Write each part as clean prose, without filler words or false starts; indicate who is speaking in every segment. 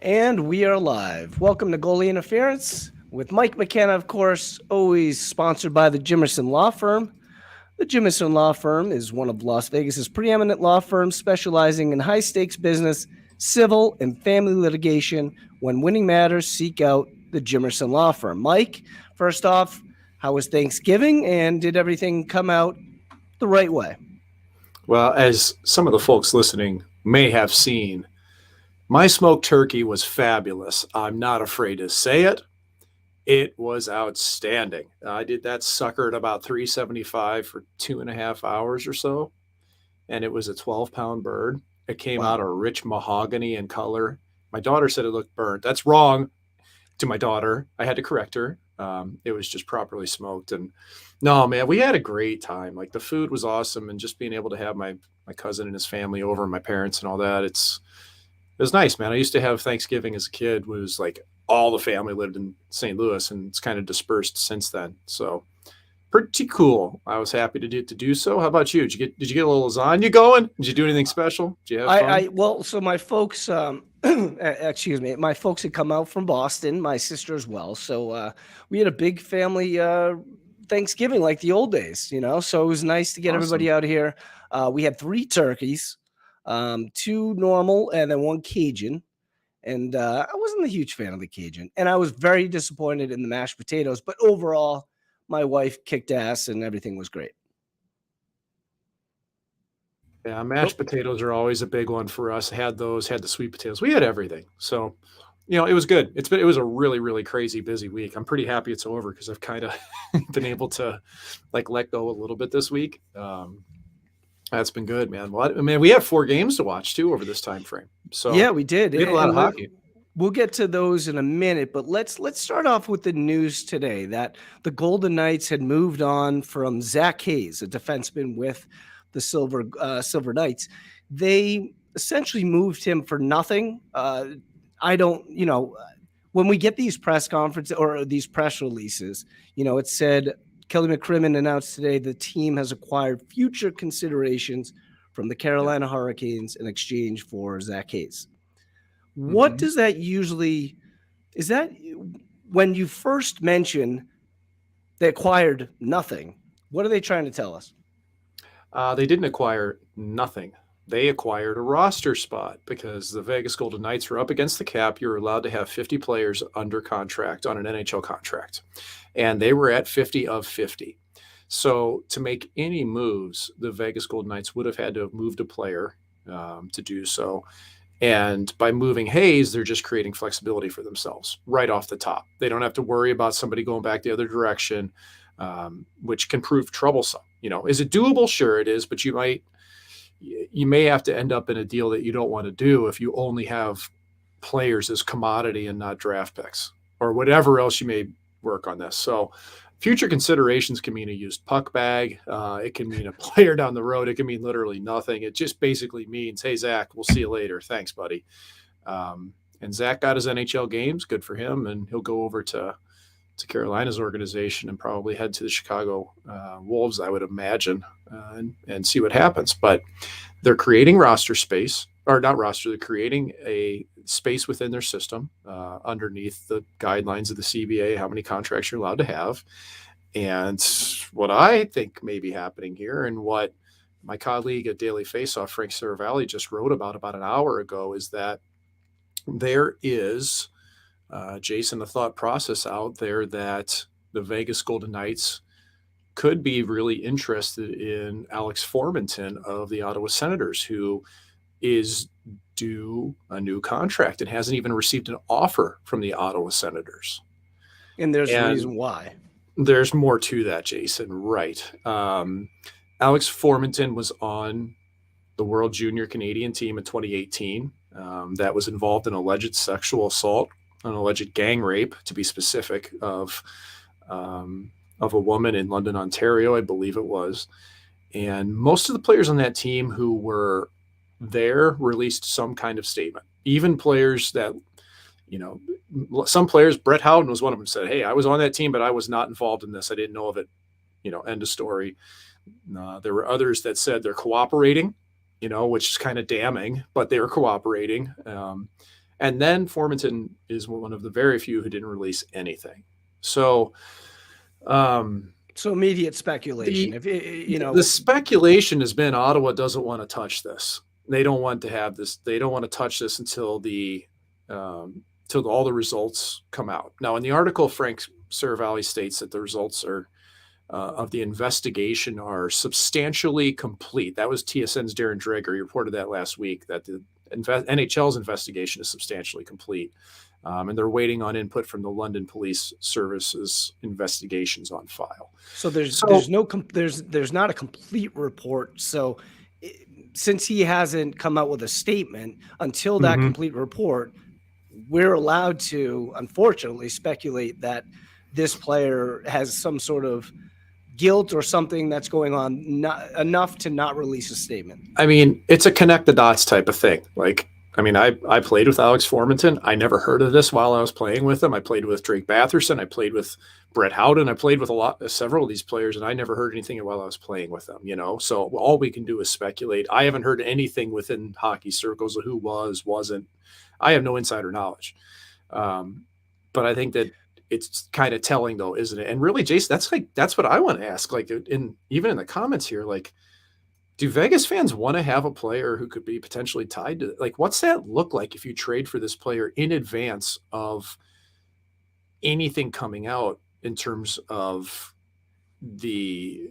Speaker 1: And we are live. Welcome to Goalie Interference with Mike McKenna, of course, always sponsored by the Jimerson Law Firm. The Jimerson Law Firm is one of Las Vegas's preeminent law firms specializing in high stakes business, civil, and family litigation. When winning matters, seek out the Jimerson Law Firm. Mike, first off, how was Thanksgiving and did everything come out the right way?
Speaker 2: Well, as some of the folks listening may have seen, my smoked turkey was fabulous. I'm not afraid to say it. It was outstanding. I did that sucker at about 375 for 2.5 hours or so, and it was a 12-pound bird. It came out a
Speaker 1: Wow.
Speaker 2: rich mahogany in color. My daughter said it looked burnt. That's wrong to my daughter. I had to correct her. It was just properly smoked. And no, man, we had a great time. Like the food was awesome, and just being able to have my cousin and his family over, and my parents and all that. It was nice, man. I used to have Thanksgiving as a kid. Was like all the family lived in St. Louis, and it's kind of dispersed since then. So pretty cool. I was happy to do so. How about you? Did you get a little lasagna going? Did you do anything special? Did you have fun?
Speaker 1: So my folks, excuse me, my folks had come out from Boston, my sister as well. So we had a big family Thanksgiving like the old days, So it was nice to get
Speaker 2: Awesome.
Speaker 1: everybody out here. We had three turkeys, two normal, and then one Cajun. And I wasn't a huge fan of the Cajun, and I was very disappointed in the mashed potatoes. But overall, my wife kicked ass, and everything was great.
Speaker 2: Yeah,
Speaker 1: Go.
Speaker 2: mashed potatoes are always a big one for us. Had those, had the sweet potatoes. We had everything. So, it was good. It was a really, really crazy busy week. I'm pretty happy it's over because I've kind of been able to like let go a little bit this week. That's been good, man. Well, I mean, we have 4 games to watch too over this time frame.
Speaker 1: Yeah,
Speaker 2: So
Speaker 1: we did,
Speaker 2: we had a lot
Speaker 1: and
Speaker 2: of hockey.
Speaker 1: we'll get to those in a minute. But let's start off with the news today that the Golden Knights had moved on from Zach Hayes, a defenseman with the Silver Knights. They essentially moved him for nothing. I don't, when we get these press conferences or these press releases, it said Kelly McCrimmon announced today the team has acquired future considerations from the
Speaker 2: Yeah.
Speaker 1: Carolina Hurricanes in exchange for Zach Hayes. What
Speaker 2: Hmm.
Speaker 1: does that usually is that when you first mention they acquired nothing? What are they trying to tell us?
Speaker 2: They didn't acquire nothing. They acquired a roster spot because the Vegas Golden Knights were up against the cap. You're allowed to have 50 players under contract on an NHL contract, and they were at 50 of 50. So to make any moves, the Vegas Golden Knights would have had to have moved a player to do so. And by moving Hayes, they're just creating flexibility for themselves right off the top. They don't have to worry about somebody going back the other direction, which can prove troublesome. Is it doable? Sure, it is, but you may have to end up in a deal that you don't want to do if you only have players as commodity and not draft picks or whatever else you may work on this. So future considerations can mean a used puck bag. It can mean a player down the road. It can mean literally nothing. It just basically means, hey, Zach, we'll see you later. Thanks, buddy. And Zach got his NHL games. Good for him. And he'll go over to Carolina's organization and probably head to the Chicago Wolves, I would imagine, and see what happens. But they're creating roster space, or not roster, they're creating a space within their system underneath the guidelines of the CBA, how many contracts you're allowed to have. And what I think may be happening here, and what my colleague at Daily Faceoff, Frank Saravalli, just wrote about an hour ago, is that there is Jason, the thought process out there that the Vegas Golden Knights could be really interested in Alex Formenton of the Ottawa Senators, who is due a new contract and hasn't even received an offer from the Ottawa Senators.
Speaker 1: And there's a
Speaker 2: And
Speaker 1: reason why.
Speaker 2: there's more to that, Jason. Right. Alex Formenton was on the World Junior Canadian team in 2018 that was involved in alleged sexual assault, an alleged gang rape, to be specific, of a woman in London, Ontario, I believe it was. And most of the players on that team who were there released some kind of statement. Even players that, you know, some players, Brett Howden was one of them, said, hey, I was on that team, but I was not involved in this. I didn't know of it. End of story. There were others that said they're cooperating, which is kind of damning, but they were cooperating. And then Formanton is one of the very few who didn't release anything. So,
Speaker 1: So immediate speculation.
Speaker 2: the
Speaker 1: If you
Speaker 2: the
Speaker 1: know,
Speaker 2: speculation has been Ottawa doesn't want to touch this. They don't want to have this. They don't want to touch this until till all the results come out. Now, in the article, Frank Seravalli states that the results are of the investigation are substantially complete. That was TSN's Darren Dreger. He reported that last week that the NHL's investigation is substantially complete. And they're waiting on input from the London Police Service's investigations on file.
Speaker 1: so there's not a complete report. So since he hasn't come out with a statement until that complete report, we're allowed to, unfortunately, speculate that this player has some sort of guilt or something that's going on, not enough to not release a statement.
Speaker 2: I mean, it's a connect the dots type of thing. Like, I mean, I played with Alex Formanton. I never heard of this while I was playing with him. I played with Drake Batherson. I played with Brett Howden. I played with several of these players, and I never heard anything while I was playing with them, you know? So all we can do is speculate. I haven't heard anything within hockey circles of who wasn't. I have no insider knowledge. But I think that it's kind of telling though, isn't it? And really, Jason, that's what I want to ask. Like even in the comments here, like, do Vegas fans want to have a player who could be potentially tied to, like, what's that look like if you trade for this player in advance of anything coming out in terms of the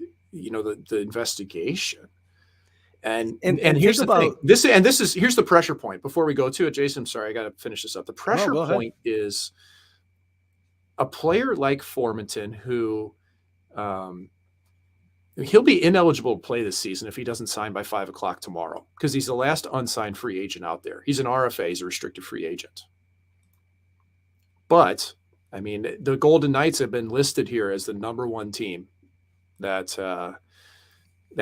Speaker 2: investigation? And here's the thing. Here's the pressure point. Before we go to it, Jason, I'm sorry, I got to finish this up. The pressure point is a player like Formanton who he'll be ineligible to play this season if he doesn't sign by 5:00 tomorrow, because he's the last unsigned free agent out there. He's an RFA, he's a restricted free agent. But I mean, the Golden Knights have been listed here as the #1 team that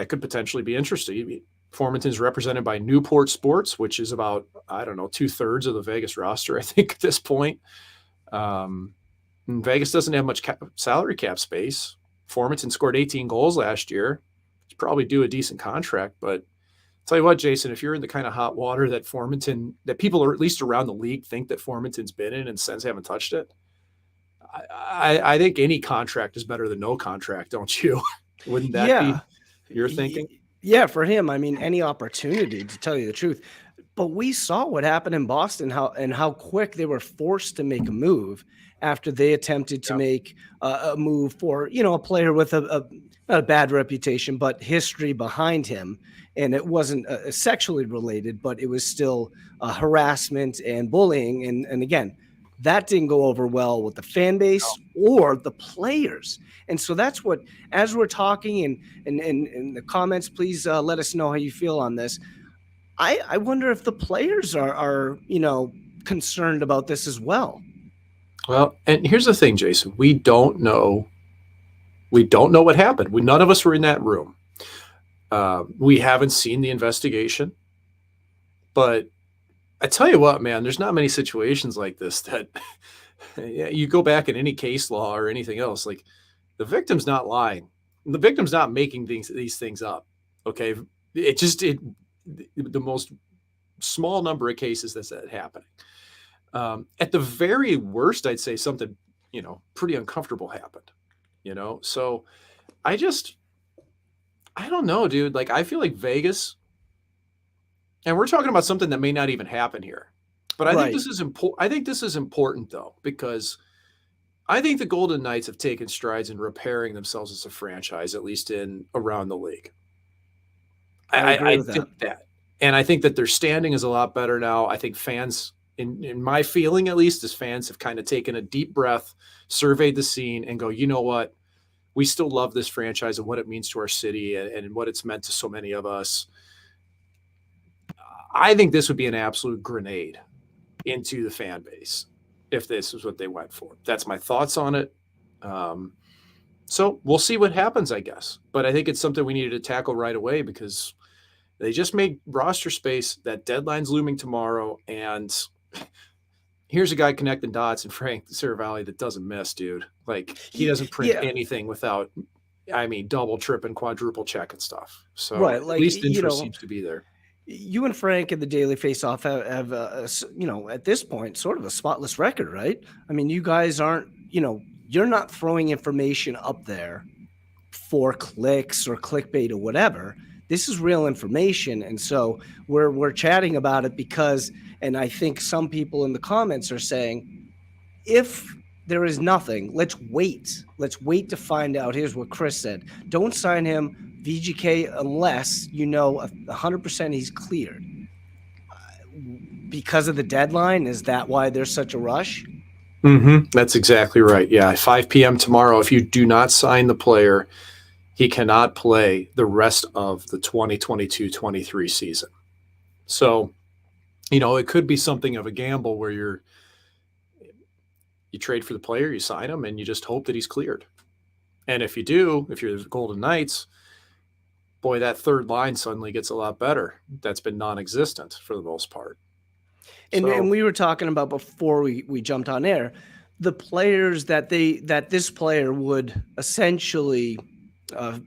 Speaker 2: could potentially be interesting. Formanton's represented by Newport Sports, which is about, I don't know, 2/3 of the Vegas roster, I think, at this point. Vegas doesn't have much salary cap space. Formanton scored 18 goals last year. He's probably due a decent contract, but I'll tell you what, Jason, if you're in the kind of hot water that people are at least around the league think that Formanton's been in and Sens haven't touched it, I think any contract is better than no contract, don't you? Wouldn't that be your thinking?
Speaker 1: Yeah, for him, I mean, any opportunity, to tell you the truth. But we saw what happened in Boston, how quick they were forced to make a move after they attempted to make a move for, a player with not a bad reputation, but history behind him. And it wasn't sexually related, but it was still harassment and bullying. And again, that didn't go over well with the fan base or the players. And so that's what, as we're talking and in the comments, please let us know how you feel on this. I wonder if the players are concerned about this as well.
Speaker 2: Well, and here's the thing, Jason. We don't know what happened. None of us were in that room. We haven't seen the investigation. But I tell you what, man, there's not many situations like this that you go back in any case law or anything else. Like, the victim's not lying. The victim's not making these things up. Okay. The most small number of cases that's happening. At the very worst, I'd say something, pretty uncomfortable happened, So I don't know, dude. Like, I feel like Vegas, and we're talking about something that may not even happen here, but I think this is important. I think this is important though, because I think the Golden Knights have taken strides in repairing themselves as a franchise, at least around the league. I think that. And I think that their standing is a lot better now. I think fans, in my feeling at least, as fans have kind of taken a deep breath, surveyed the scene, and go, you know what? We still love this franchise and what it means to our city and what it's meant to so many of us. I think this would be an absolute grenade into the fan base if this is what they went for. That's my thoughts on it. So we'll see what happens, I guess. But I think it's something we needed to tackle right away, because they just made roster space. That deadline's looming tomorrow. And here's a guy connecting dots in Frank Seravalli that doesn't miss, dude. Like, he doesn't print anything without, double, triple, quadruple check and stuff. So at least interest seems to be there.
Speaker 1: You and Frank at the Daily Face-Off have at this point, sort of a spotless record, right? I mean, you guys aren't, you're not throwing information up there for clicks or clickbait or whatever. This is real information, and so we're chatting about it because, and I think some people in the comments are saying, if there is nothing, let's wait. Let's wait to find out. Here's what Chris said: don't sign him, VGK, unless you know 100% he's cleared. Because of the deadline, is that why there's such a rush?
Speaker 2: That's exactly right. Yeah, 5 p.m. tomorrow. If you do not sign the player, he cannot play the rest of the 2022-23 season. So, it could be something of a gamble where you trade for the player, you sign him, and you just hope that he's cleared. And if you do, if you're the Golden Knights, boy, that third line suddenly gets a lot better. That's been non-existent for the most part.
Speaker 1: And we were talking about before we jumped on air, the players that this player would essentially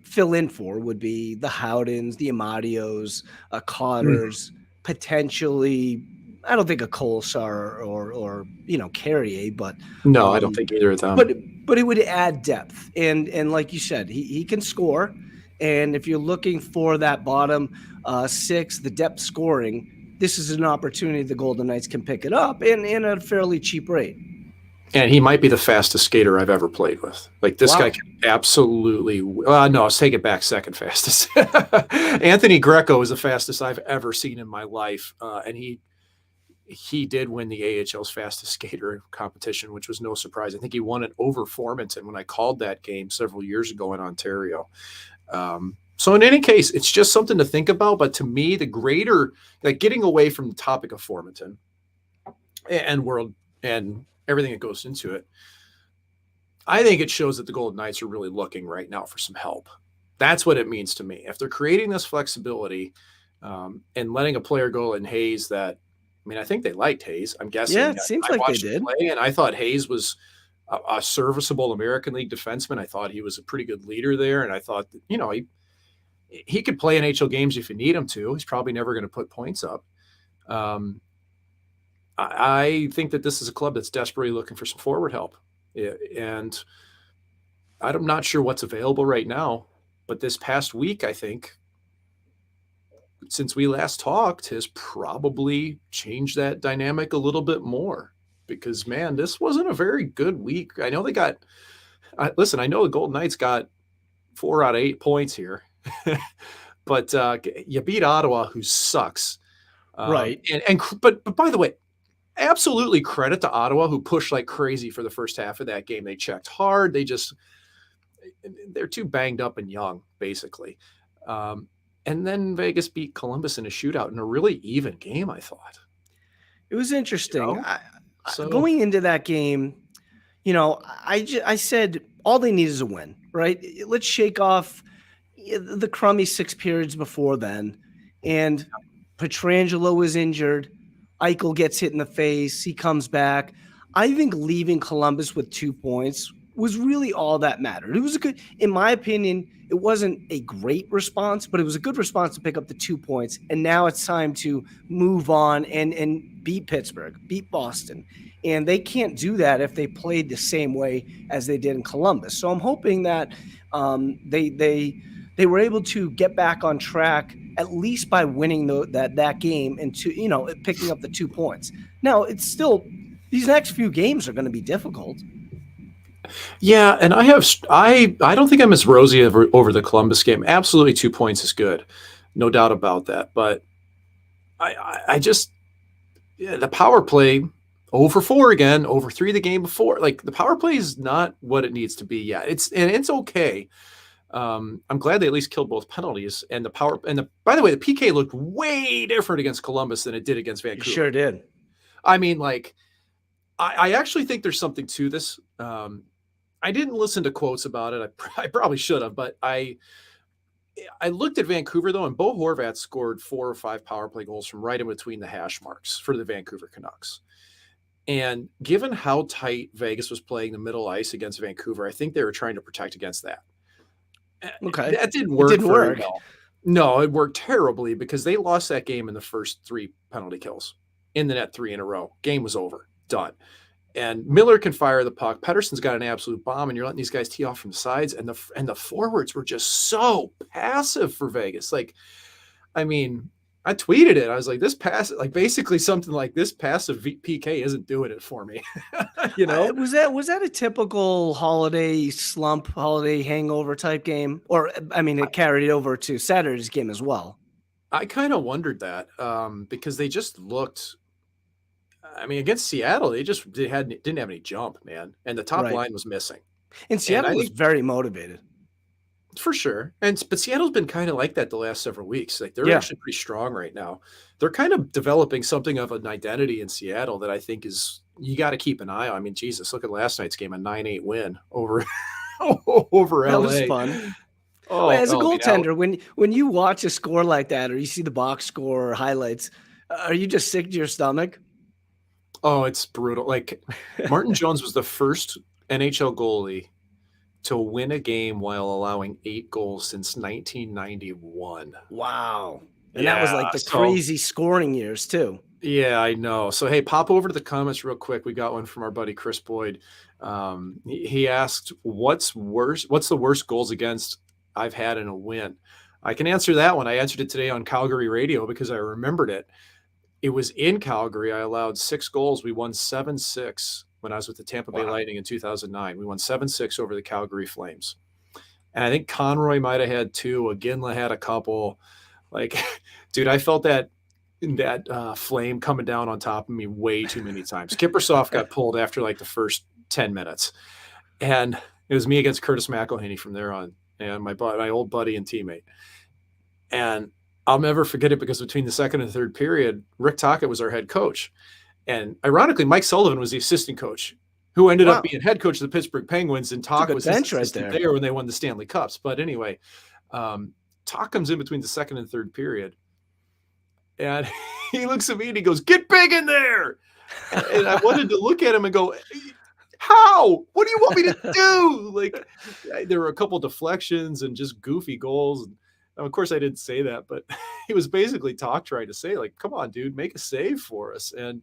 Speaker 1: fill in for would be the Howdens, the Amadios, Cotters, potentially. I don't think a Kolesar or Carrier, but
Speaker 2: no, I don't think either of them.
Speaker 1: But it would add depth, and like you said, he can score. And if you're looking for that bottom six, the depth scoring, this is an opportunity the Golden Knights can pick it up in a fairly cheap rate.
Speaker 2: And he might be the fastest skater I've ever played with. Like this guy can absolutely. No, I'll take it back. Second fastest. Anthony Greco is the fastest I've ever seen in my life, and he did win the AHL's fastest skater competition, which was no surprise. I think he won it over Formanton when I called that game several years ago in Ontario. So in any case, it's just something to think about. But to me, the greater, like getting away from the topic of Formanton and world and everything that goes into it, I think it shows that the Golden Knights are really looking right now for some help. That's what it means to me. If they're creating this flexibility and letting a player go in Hayes that, I mean, I think they liked Hayes. I'm guessing.
Speaker 1: Yeah, it seems like they did.
Speaker 2: Play, and I thought Hayes was a serviceable American League defenseman. I thought he was a pretty good leader there. And I thought that, he could play NHL games if you need him to. He's probably never going to put points up. I think that this is a club that's desperately looking for some forward help. And I'm not sure what's available right now. But this past week, I think, since we last talked, has probably changed that dynamic a little bit more. Because, man, this wasn't a very good week. I know they got listen, I know the Golden Knights got 4 out of 8 points here. But you beat Ottawa, who sucks.
Speaker 1: Right.
Speaker 2: But by the way, absolutely credit to Ottawa, who pushed like crazy for the first half of that game. They checked hard. They're too banged up and young, basically. And then Vegas beat Columbus in a shootout in a really even game, I thought.
Speaker 1: It was interesting. Going into that game, I said all they need is a win, right? Let's shake off the crummy 6 periods before then. And Pietrangelo was injured. Eichel gets hit in the face. He comes back. I think leaving Columbus with 2 points was really all that mattered. It was in my opinion, it wasn't a great response, but it was a good response to pick up the 2 points. And now it's time to move on and beat Pittsburgh, beat Boston. And they can't do that if they played the same way as they did in Columbus. So I'm hoping that they were able to get back on track at least by winning that game and picking up the 2 points. Now it's still, these next few games are going to be difficult.
Speaker 2: Yeah, and I don't think I'm as rosy over the Columbus game. Absolutely, 2 points is good, no doubt about that. But I just the power play 0 for 4 again, over 3 the game before. Like the power play is not what it needs to be yet. It's okay. I'm glad they at least killed both penalties and by the way, the PK looked way different against Columbus than it did against Vancouver.
Speaker 1: It sure did.
Speaker 2: I mean, like, I actually think there's something to this. I didn't listen to quotes about it. I probably should have, but I looked at Vancouver though, and Bo Horvat scored 4 or 5 power play goals from right in between the hash marks for the Vancouver Canucks. And given how tight Vegas was playing the middle ice against Vancouver, I think they were trying to protect against that.
Speaker 1: Okay.
Speaker 2: That didn't work.
Speaker 1: It didn't work.
Speaker 2: Well. No, it worked terribly because they lost that game in the first 3 penalty kills in the net, 3 in a row. Game was over, done. And Miller can fire the puck. Pedersen's got an absolute bomb, and you're letting these guys tee off from the sides, and the forwards were just so passive for Vegas. Like, I mean, I tweeted it. I was like, this pass, like basically something like this passive PK isn't doing it for me. You know,
Speaker 1: Was that a typical holiday slump, holiday hangover type game? Or I mean, it carried over to Saturday's game as well.
Speaker 2: I kind of wondered that because they just looked. I mean, against Seattle, didn't have any jump, man, and the top
Speaker 1: Right.
Speaker 2: line was missing.
Speaker 1: And
Speaker 2: And
Speaker 1: Seattle
Speaker 2: I
Speaker 1: was
Speaker 2: think
Speaker 1: very motivated.
Speaker 2: for sure, but Seattle's been kind of like that the last several weeks. Like they're
Speaker 1: Yeah.
Speaker 2: actually pretty strong right now. They're kind of developing something of an identity in Seattle that I think is you got to keep an eye on. I mean, Jesus, look at last night's game, a 9-8 win over over
Speaker 1: That was
Speaker 2: LA.
Speaker 1: fun.
Speaker 2: Oh,
Speaker 1: As a
Speaker 2: oh, I mean, Al,
Speaker 1: goaltender, when you watch a score like that, or you see the box score or highlights, are you just sick to your stomach?
Speaker 2: oh, it's brutal. Like Martin Jones was the first NHL goalie to win a game while allowing 8 goals since 1991.
Speaker 1: Wow. And that was
Speaker 2: Yeah,
Speaker 1: like the
Speaker 2: so
Speaker 1: crazy scoring years too.
Speaker 2: yeah, I know. So hey, pop over to the comments real quick. We got one from our buddy Chris Boyd. He asked, "What's worse? What's the worst goals against I've had in a win?" I can answer that one. I answered it today on Calgary radio because I remembered it. It was in Calgary. I allowed 6 goals. We won 7-6 when I was with the Tampa Bay
Speaker 1: Wow.
Speaker 2: Lightning in 2009. We won 7-6 over the Calgary Flames. And I think Conroy might have had 2. Aginla had a couple. Like, dude, I felt that flame coming down on top of me way too many times. Kippersoff got pulled after like the first 10 minutes. And it was me against Curtis McElhinney from there on, and my old buddy and teammate. And I'll never forget it because between the second and third period, Rick Tocchet was our head coach. And ironically, Mike Sullivan was the assistant coach who ended up
Speaker 1: Wow.
Speaker 2: being head coach of the Pittsburgh Penguins, and
Speaker 1: It's a
Speaker 2: Talk
Speaker 1: good
Speaker 2: was his
Speaker 1: bench right
Speaker 2: assistant
Speaker 1: there.
Speaker 2: there when they won the Stanley Cups. But anyway, Talk comes in between the second and third period, and he looks at me and he goes, "Get big in there!" And I wanted to look at him and go, "How? What do you want me to do?" Like there were a couple deflections and just goofy goals. And of course, I didn't say that, but he was basically trying to say, like, "Come on, dude, make a save for us." And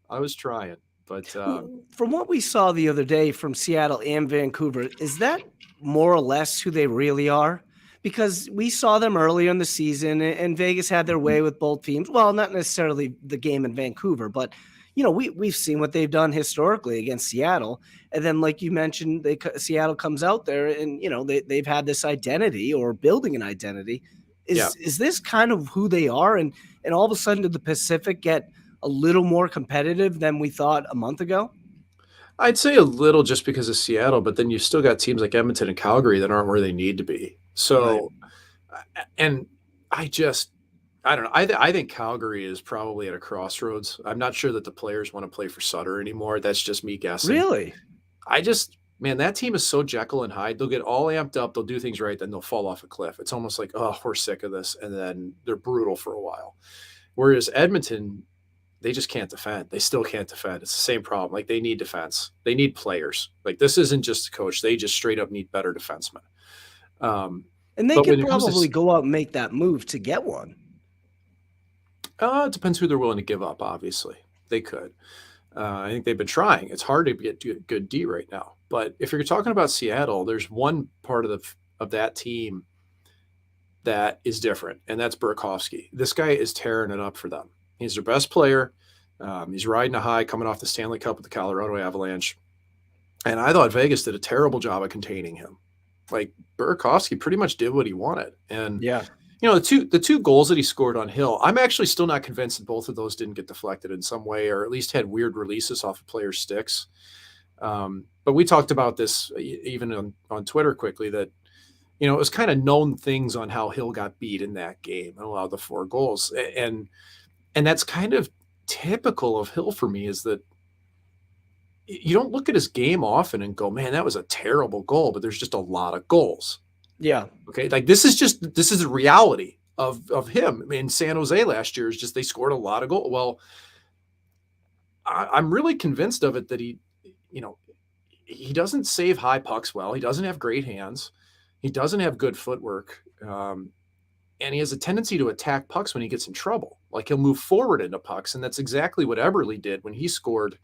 Speaker 2: I was trying, but
Speaker 1: From what we saw the other day from Seattle and Vancouver, is that more or less who they really are? Because we saw them earlier in the season, and Vegas had their way with both teams. Well, not necessarily the game in Vancouver, but we've seen what they've done historically against Seattle. And then, like you mentioned, Seattle comes out there, and they've had this identity or building an identity.
Speaker 2: yeah,
Speaker 1: Is this kind of who they are? And all of a sudden, did the Pacific get a little more competitive than we thought a month ago?
Speaker 2: I'd say a little just because of Seattle, but then you've still got teams like Edmonton and Calgary that aren't where they need to be.
Speaker 1: Right.
Speaker 2: So, and I don't know. I think Calgary is probably at a crossroads. I'm not sure that the players want to play for Sutter anymore. That's just me guessing.
Speaker 1: Really?
Speaker 2: Man, that team is so Jekyll and Hyde. They'll get all amped up, they'll do things right, then they'll fall off a cliff. It's almost like, oh, we're sick of this. And then they're brutal for a while. Whereas Edmonton, they just can't defend. They still can't defend. It's the same problem. Like they need defense. They need players. Like this isn't just a coach. They just straight up need better defensemen. Um,
Speaker 1: And they
Speaker 2: but
Speaker 1: could
Speaker 2: when it comes
Speaker 1: probably
Speaker 2: to,
Speaker 1: go out and make that move to get one.
Speaker 2: it depends who they're willing to give up. Obviously, they could. I think they've been trying. It's hard to get good D right now. But if you're talking about Seattle, there's one part of that team that is different, and that's Burakovsky. This guy is tearing it up for them. He's their best player. He's riding a high coming off the Stanley Cup with the Colorado Avalanche. And I thought Vegas did a terrible job of containing him. Like Burakovsky pretty much did what he wanted. And
Speaker 1: Yeah.
Speaker 2: the two goals that he scored on Hill, I'm actually still not convinced that both of those didn't get deflected in some way, or at least had weird releases off of players' sticks. But we talked about this even on Twitter quickly that it was kind of known things on how Hill got beat in that game and allowed the 4 goals. And that's kind of typical of Hill for me, is that you don't look at his game often and go, man, that was a terrible goal, but there's just a lot of goals.
Speaker 1: Yeah.
Speaker 2: Okay. Like this is the reality of him in San Jose last year, is just they scored a lot of goals. Well, I'm really convinced of it that he doesn't save high pucks well. He doesn't have great hands. He doesn't have good footwork. and he has a tendency to attack pucks when he gets in trouble. Like he'll move forward into pucks, and that's exactly what Eberle did when he scored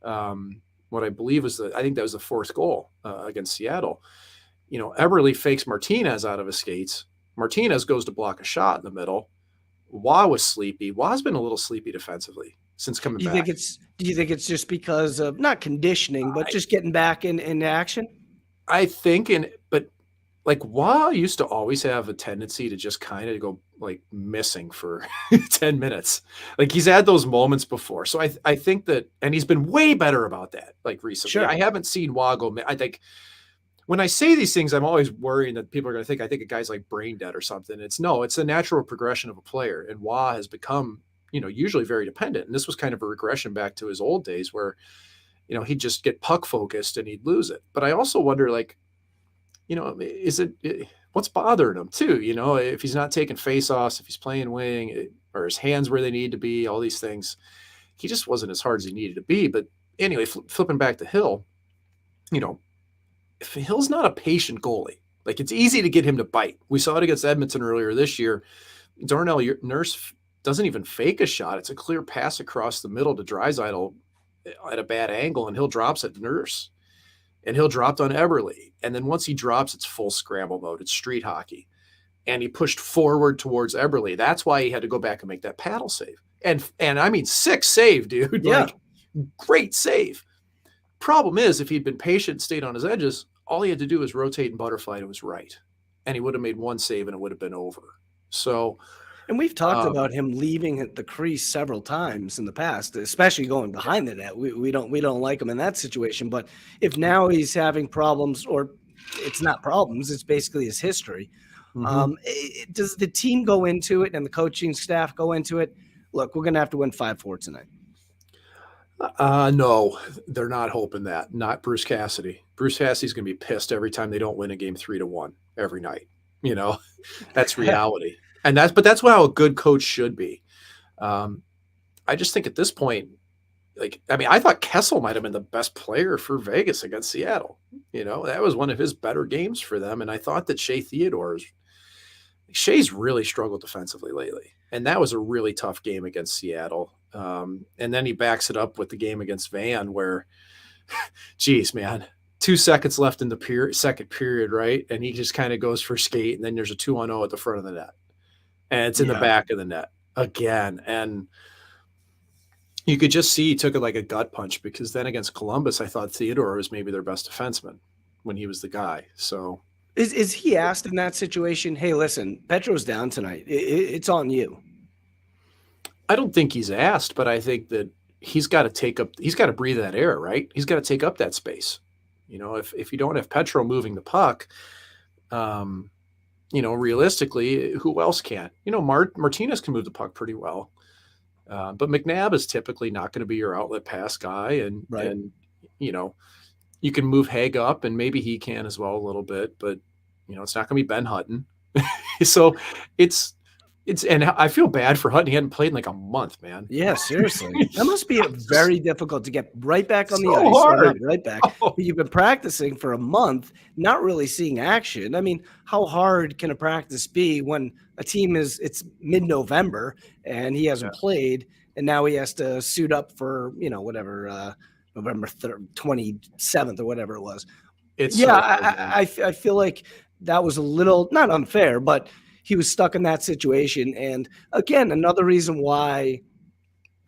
Speaker 2: what I believe was I think that was the fourth goal against Seattle. Eberle fakes Martinez out of his skates. Martinez goes to block a shot in the middle. Waugh was sleepy. Waugh's been a little sleepy defensively since coming back.
Speaker 1: Do you think it's just because of not conditioning, but just getting back in action?
Speaker 2: I think, but like Waugh used to always have a tendency to just kind of go like missing for 10 minutes. Like he's had those moments before. So I think that, and he's been way better about that. Like recently,
Speaker 1: Sure.
Speaker 2: I haven't seen Waugh go. I think when I say these things, I'm always worrying that people are going to think I think a guy's like brain dead or something. It's a natural progression of a player. And Waugh has become, usually very dependent. And this was kind of a regression back to his old days where, he'd just get puck focused and he'd lose it. But I also wonder, like, what's bothering him too? If he's not taking face-offs, if he's playing wing, or his hands where they need to be, all these things, he just wasn't as hard as he needed to be. But anyway, flipping back to Hill, if Hill's not a patient goalie, like it's easy to get him to bite. We saw it against Edmonton earlier this year. Darnell Nurse doesn't even fake a shot. It's a clear pass across the middle to Draisaitl at a bad angle, and Hill drops at Nurse. And Hill dropped on Eberle. And then once he drops, it's full scramble mode. It's street hockey. And he pushed forward towards Eberle. That's why he had to go back and make that paddle save. And I mean, sick save, dude.
Speaker 1: Yeah.
Speaker 2: Like, great save. Problem is, if he'd been patient, stayed on his edges, all he had to do was rotate and butterfly to his right. And he would have made one save and it would have been over. So,
Speaker 1: and we've talked about him leaving at the crease several times in the past, especially going behind the net. We don't like him in that situation. But if now he's having problems, or it's not problems, it's basically his history. Does the team go into it and the coaching staff go into it? Look, we're going to have to win 5-4 tonight.
Speaker 2: No, they're not hoping that. Not Bruce Cassidy. Bruce Cassidy's going to be pissed every time they don't win a game 3-1 every night. That's reality. And that's how a good coach should be. I just think at this point, I thought Kessel might have been the best player for Vegas against Seattle. That was one of his better games for them. And I thought that Shea's really struggled defensively lately. And that was a really tough game against Seattle. And then he backs it up with the game against Van where, geez, man, 2 seconds left in the second period, right? And he just kind of goes for skate, and then there's a 2-on-0 at the front of the net. And it's in the back of the net again. And you could just see he took it like a gut punch, because then against Columbus, I thought Theodore was maybe their best defenseman when he was the guy. So
Speaker 1: is he asked in that situation, hey, listen, Petro's down tonight. It's on you?
Speaker 2: I don't think he's asked, but I think that he's got to breathe that air, right? He's got to take up that space. If you don't have Petro moving the puck, realistically, who else can? Martinez can move the puck pretty well. But McNabb is typically not going to be your outlet pass guy. And you can move Haig up, and maybe he can as well a little bit, but it's not going to be Ben Hutton. So and I feel bad for Hutton. He hadn't played in like a month, man.
Speaker 1: Yeah, seriously. That must be very difficult to get right back on the ice.
Speaker 2: Hard.
Speaker 1: Right back. Oh. You've been practicing for a month, not really seeing action. I mean, how hard can a practice be when a team it's mid-November and he hasn't played, and now he has to suit up for, whatever, November 27th or whatever it was. I feel like that was a little, not unfair, but he was stuck in that situation. And again, another reason why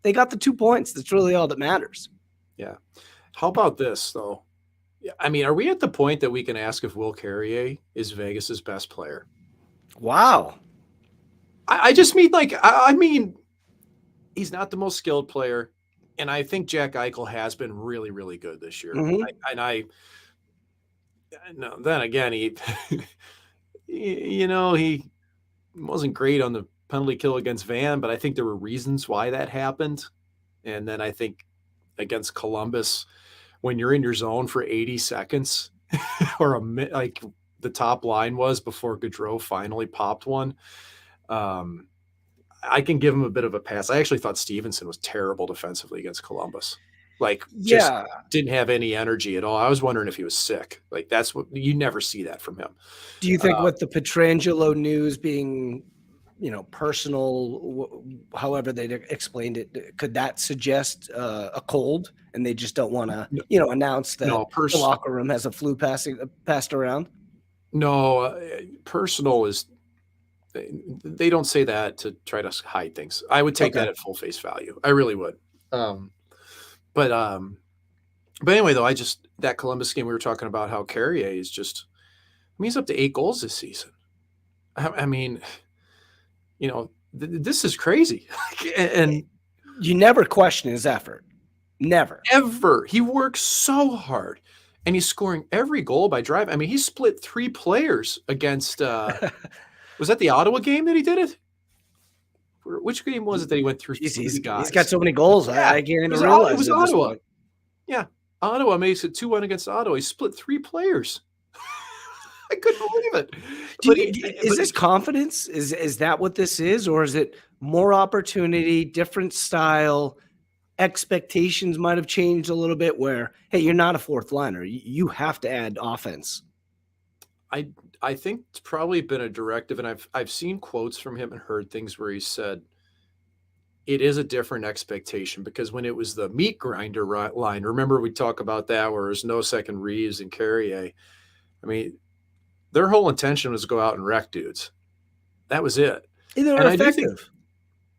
Speaker 1: they got the 2 points. That's really all that matters.
Speaker 2: Yeah. How about this, though? I mean, are we at the point that we can ask if Will Carrier is Vegas's best player?
Speaker 1: Wow.
Speaker 2: I just mean, I mean, he's not the most skilled player. And I think Jack Eichel has been really, really good this year. Then again, he wasn't great on the penalty kill against Van, but I think there were reasons why that happened. And then I think against Columbus, when you're in your zone for 80 seconds or a minute, like the top line was before Gaudreau finally popped one, I can give him a bit of a pass. I actually thought Stevenson was terrible defensively against Columbus. Just didn't have any energy at all. I was wondering if he was sick. That's what you never see that from him.
Speaker 1: Do you think with the Pietrangelo news being personal, however they explained it, could that suggest a cold, and they just don't want to,
Speaker 2: No,
Speaker 1: announce that
Speaker 2: no,
Speaker 1: the locker room has a flu passed around?
Speaker 2: no, personal is they don't say that to try to hide things. I would take
Speaker 1: Okay.
Speaker 2: that at full face value. I really would. Um, but um, but anyway, though, that Columbus game we were talking about how Carrier is just. I mean, he's up to 8 goals this season. I mean, this is crazy, and
Speaker 1: You never question his effort. Never.
Speaker 2: ever he works so hard, and he's scoring every goal by drive. I mean, he split 3 players against. Was that the Ottawa game that he did it? Which game was it that he went through
Speaker 1: Jeez,
Speaker 2: 3
Speaker 1: he's got
Speaker 2: guys?
Speaker 1: so many goals.
Speaker 2: Yeah,
Speaker 1: I can't
Speaker 2: it
Speaker 1: even
Speaker 2: was it
Speaker 1: realize
Speaker 2: was
Speaker 1: it at this
Speaker 2: Ottawa.
Speaker 1: point.
Speaker 2: Yeah, Ottawa makes it 2-1 against Ottawa. He split 3 players. I couldn't believe it.
Speaker 1: Is this confidence? Is that what this is, or is it more opportunity, different style? Expectations might have changed a little bit. Where, hey, you're not a fourth liner. You have to add offense.
Speaker 2: I think it's probably been a directive, and I've seen quotes from him and heard things where he said it is a different expectation because when it was the meat grinder line, remember we talk about that where there's no second Reeves and Carrier. I mean, their whole intention was to go out and wreck dudes. That was it.
Speaker 1: They were
Speaker 2: And I do think,
Speaker 1: effective.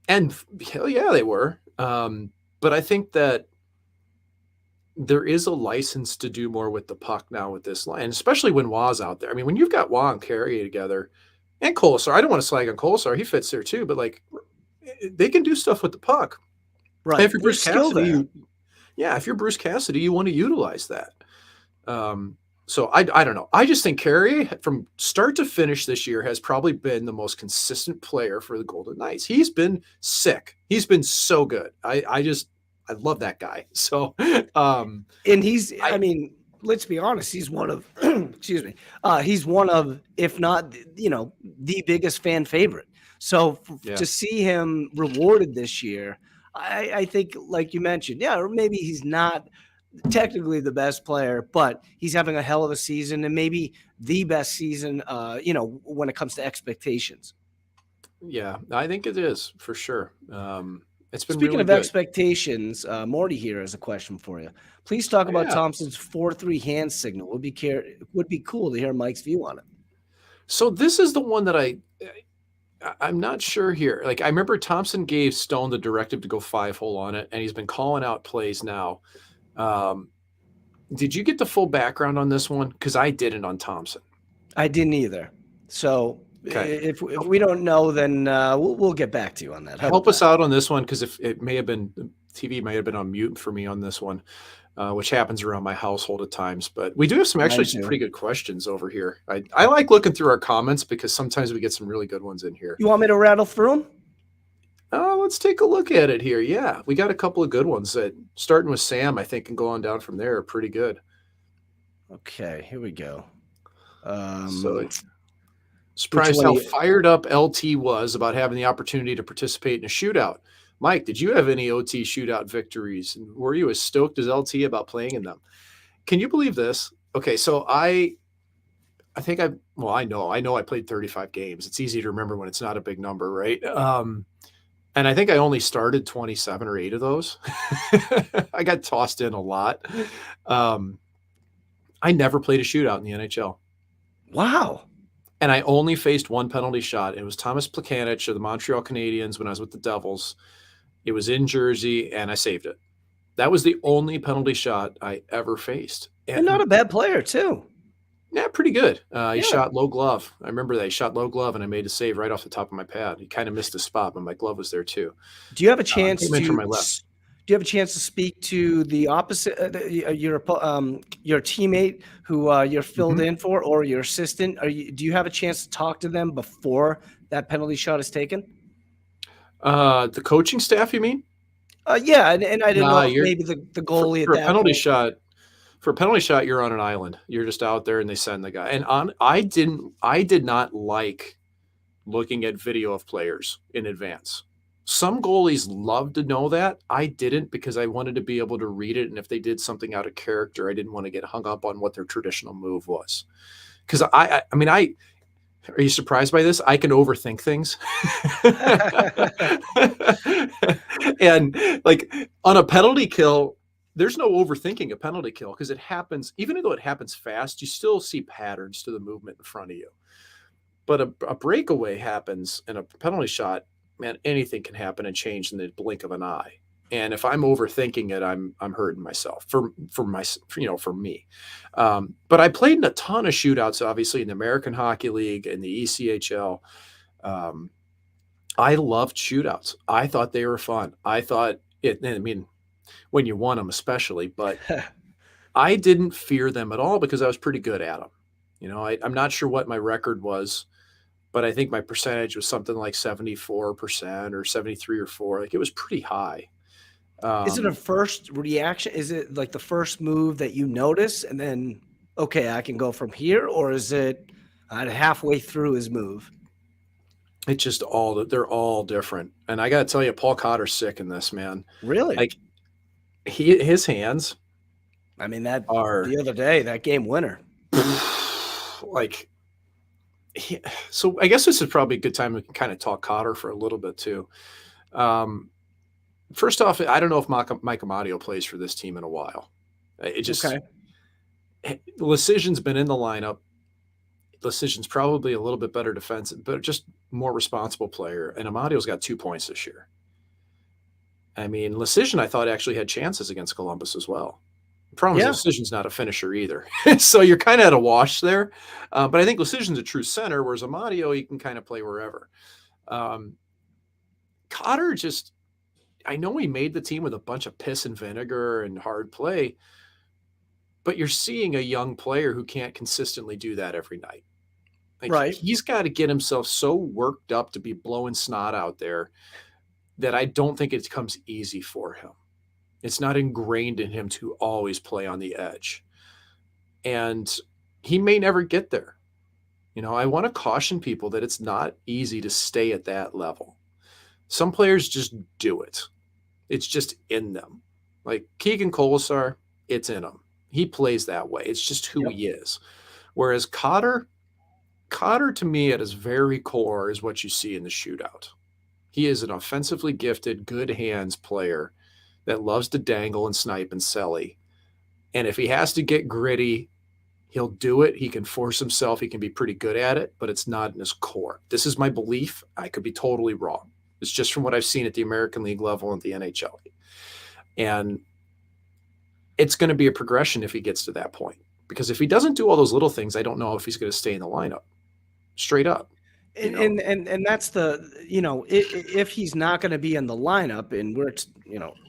Speaker 2: and hell yeah, they were. But I think that there is a license to do more with the puck now with this line, especially when Waugh's out there. I mean, when you've got Waugh and Carrier together, and Kolesar, I don't want to slag on Kolesar. He fits there too, but like they can do stuff with the puck.
Speaker 1: Right.
Speaker 2: If you're
Speaker 1: There's
Speaker 2: Bruce
Speaker 1: skill
Speaker 2: Cassidy,
Speaker 1: there.
Speaker 2: if you're Bruce Cassidy, you want to utilize that. So I don't know. I just think Carrier from start to finish this year has probably been the most consistent player for the Golden Knights. He's been sick. He's been so good. I love that guy. So,
Speaker 1: And I mean, let's be honest, he's one of, excuse me, he's one of, if not, the biggest fan favorite. So to see him rewarded this year, I think, like you mentioned, or maybe he's not technically the best player, but he's having a hell of a season and maybe the best season, when it comes to expectations.
Speaker 2: Yeah, I think it is for sure. It's been
Speaker 1: Speaking
Speaker 2: really
Speaker 1: of
Speaker 2: good.
Speaker 1: expectations, Morty here has a question for you. Please talk about Thompson's 4-3 hand signal. Would be cool to hear Mike's view on it.
Speaker 2: So this is the one that I'm not sure here. Like I remember Thompson gave Stone the directive to go 5-hole on it, and he's been calling out plays now. Did you get the full background on this one? Because I didn't on Thompson.
Speaker 1: I didn't either. So if we don't know, then we'll get back to you on that.
Speaker 2: Help us out on this one, because if it may have been TV may have been on mute for me on this one, which happens around my household at times. But we do have some pretty good questions over here. I like looking through our comments because sometimes we get some really good ones in here.
Speaker 1: You want me to rattle through them?
Speaker 2: Let's take a look at it here. Yeah, we got a couple of good ones that starting with Sam, I think, and going down from there are pretty good.
Speaker 1: Okay, here we go.
Speaker 2: So surprised how fired up LT was about having the opportunity to participate in a shootout. Mike, did you have any OT shootout victories? And were you as stoked as LT about playing in them? Can you believe this? Okay, so I know I played 35 games. It's easy to remember when it's not a big number, right? And I think I only started 27 or 8 of those. I got tossed in a lot. I never played a shootout in the NHL.
Speaker 1: Wow.
Speaker 2: And I only faced one penalty shot. It was Thomas Plekanec of the Montreal Canadiens when I was with the Devils. It was in Jersey, and I saved it. That was the only penalty shot I ever faced.
Speaker 1: And not a bad player, too.
Speaker 2: Yeah, pretty good. He shot low glove. I remember that. He shot low glove, and I made a save right off the top of my pad. He kind of missed a spot, but my glove was there too.
Speaker 1: Do you have a chance
Speaker 2: from my left.
Speaker 1: Do you have a chance to speak to the opposite, your teammate who you're filled in for, or your assistant? Do you have a chance to talk to them before that penalty shot is taken?
Speaker 2: The coaching staff, you mean?
Speaker 1: Yeah, and I didn't know if maybe the goalie
Speaker 2: for
Speaker 1: at that
Speaker 2: penalty
Speaker 1: point.
Speaker 2: shot. For a penalty shot, you're on an island. You're just out there, and they send the guy. And I did not like looking at video of players in advance. Some goalies love to know that. I didn't, because I wanted to be able to read it. And if they did something out of character, I didn't want to get hung up on what their traditional move was. Because Are you surprised by this? I can overthink things. And like on a penalty kill, there's no overthinking a penalty kill because it happens, even though it happens fast, you still see patterns to the movement in front of you. But a breakaway happens in a penalty shot, man, anything can happen and change in the blink of an eye. And if I'm overthinking it, I'm hurting myself for me. But I played in a ton of shootouts, obviously in the American Hockey League and the ECHL. Um, I loved shootouts. I thought they were fun. I thought it. I mean, when you won them, especially, but I didn't fear them at all because I was pretty good at them. I'm not sure what my record was, but I think my percentage was something like 74% or 73 or 4. Like it was pretty high.
Speaker 1: Is it a first reaction? Is it like the first move that you notice and then, okay, I can go from here? Or is it halfway through his move?
Speaker 2: It's just they're all different. And I got to tell you, Paul Cotter's sick in this, man.
Speaker 1: Really?
Speaker 2: Like his hands
Speaker 1: I mean, that
Speaker 2: are
Speaker 1: the other day, that game winner.
Speaker 2: like, so I guess this is probably a good time we can kind of talk Cotter for a little bit too. First off, I don't know if Mike Amadio plays for this team in a while. It just
Speaker 1: Okay.
Speaker 2: Lecision's been in the lineup. Lecision's probably a little bit better defense, but just more responsible player. And Amadio's got 2 points this year. I mean, Lecision, I thought actually had chances against Columbus as well. The problem is Lecision's not a finisher either. So you're kind of at a wash there. But I think Lecision's a true center, whereas Amadio, he can kind of play wherever. Cotter just, I know he made the team with a bunch of piss and vinegar and hard play, but you're seeing a young player who can't consistently do that every night. Like
Speaker 1: Right.
Speaker 2: He's got to get himself so worked up to be blowing snot out there that I don't think it comes easy for him. It's not ingrained in him to always play on the edge. And he may never get there. I want to caution people that it's not easy to stay at that level. Some players just do it. It's just in them. Like Keegan Colasar, it's in him. He plays that way. It's just who he is. Whereas Cotter to me at his very core is what you see in the shootout. He is an offensively gifted, good hands player that loves to dangle and snipe and celly. And if he has to get gritty, he'll do it. He can force himself. He can be pretty good at it, but it's not in his core. This is my belief. I could be totally wrong. It's just from what I've seen at the American League level and the NHL. And it's going to be a progression if he gets to that point. Because if he doesn't do all those little things, I don't know if he's going to stay in the lineup. Straight up.
Speaker 1: And that's the, if he's not going to be in the lineup, and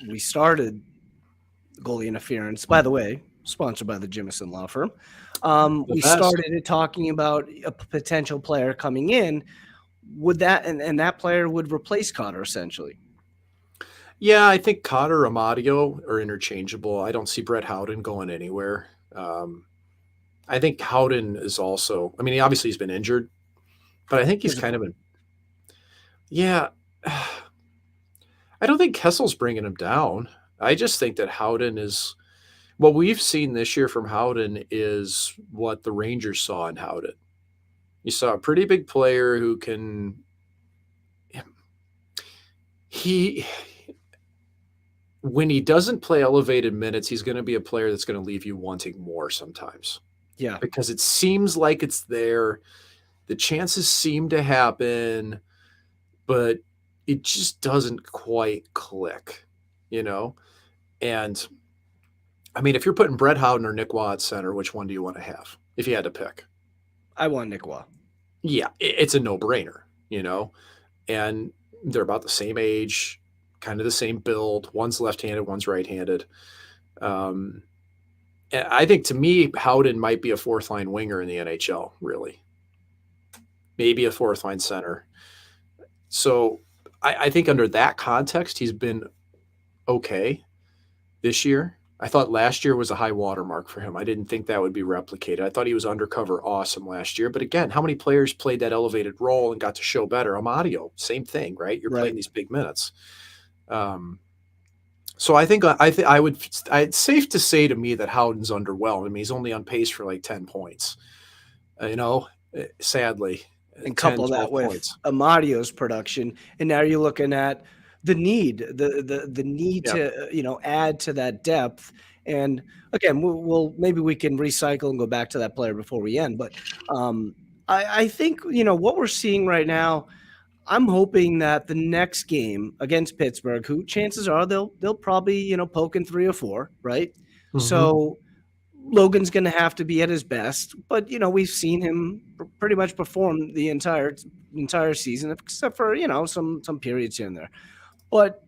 Speaker 1: we started Goalie Interference, by the way, sponsored by the Jimison Law Firm. We started it talking about a potential player coming in. Would that and that player would replace Cotter essentially?
Speaker 2: Yeah, I think Cotter, Amadio are interchangeable. I don't see Brett Howden going anywhere. I think Howden is also, I mean, obviously he's been injured, but I think he's kind of I don't think Kessel's bringing him down. I just think that Howden is, what we've seen this year from Howden is what the Rangers saw in Howden. You saw a pretty big player who can, when he doesn't play elevated minutes, he's going to be a player that's going to leave you wanting more sometimes.
Speaker 1: Yeah.
Speaker 2: Because it seems like it's there. The chances seem to happen, but it just doesn't quite click, And I mean, if you're putting Brett Howden or Nick Waugh at center, which one do you want to have if you had to pick?
Speaker 1: I want Nick Waugh.
Speaker 2: Yeah, it's a no-brainer, and they're about the same age, kind of the same build. One's left-handed, one's right-handed. And I think to me, Howden might be a fourth-line winger in the NHL, really. Maybe a fourth-line center. So I think under that context, he's been okay this year. I thought last year was a high watermark for him. I didn't think that would be replicated. I thought he was undercover awesome last year. But again, how many players played that elevated role and got to show better? Amadio, same thing, right? You're playing these big minutes. So I think it's safe to say to me that Howden's underwhelmed. I mean, he's only on pace for like 10 points, sadly.
Speaker 1: and
Speaker 2: 10,
Speaker 1: couple
Speaker 2: 12
Speaker 1: that with
Speaker 2: points.
Speaker 1: Amadio's production, and now you're looking at the need
Speaker 2: Yeah.
Speaker 1: to add to that depth. And again, we'll maybe we can recycle and go back to that player before we end. But I think what we're seeing right now. I'm hoping that the next game against Pittsburgh, who chances are they'll probably poke in 3 or 4, right?
Speaker 2: Hmm.
Speaker 1: So Logan's going to have to be at his best, but we've seen him pretty much perform the entire season, except for some periods here and there. But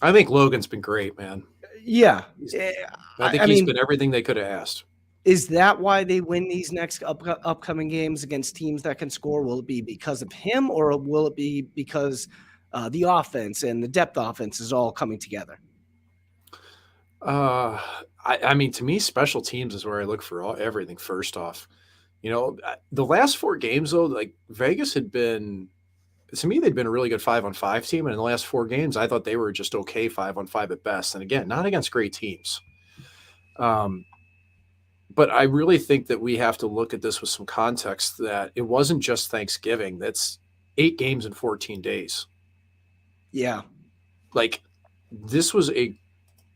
Speaker 2: I think Logan's been great, man.
Speaker 1: yeah,
Speaker 2: He's,
Speaker 1: eh,
Speaker 2: I think
Speaker 1: I
Speaker 2: he's
Speaker 1: mean,
Speaker 2: been everything they could have asked.
Speaker 1: is that why they win these next upcoming games against teams that can score? Will it be because of him, or will it be because the offense and the depth offense is all coming together?
Speaker 2: Uh, I mean, to me, special teams is where I look for everything. First off, the last 4 games though, like Vegas had been, to me, they'd been a really good 5-on-5 team, and in the last 4 games, I thought they were just okay 5-on-5 at best. And again, not against great teams. Um, but I really think that we have to look at this with some context. That it wasn't just Thanksgiving. That's 8 games in 14 days.
Speaker 1: Yeah,
Speaker 2: Like this was a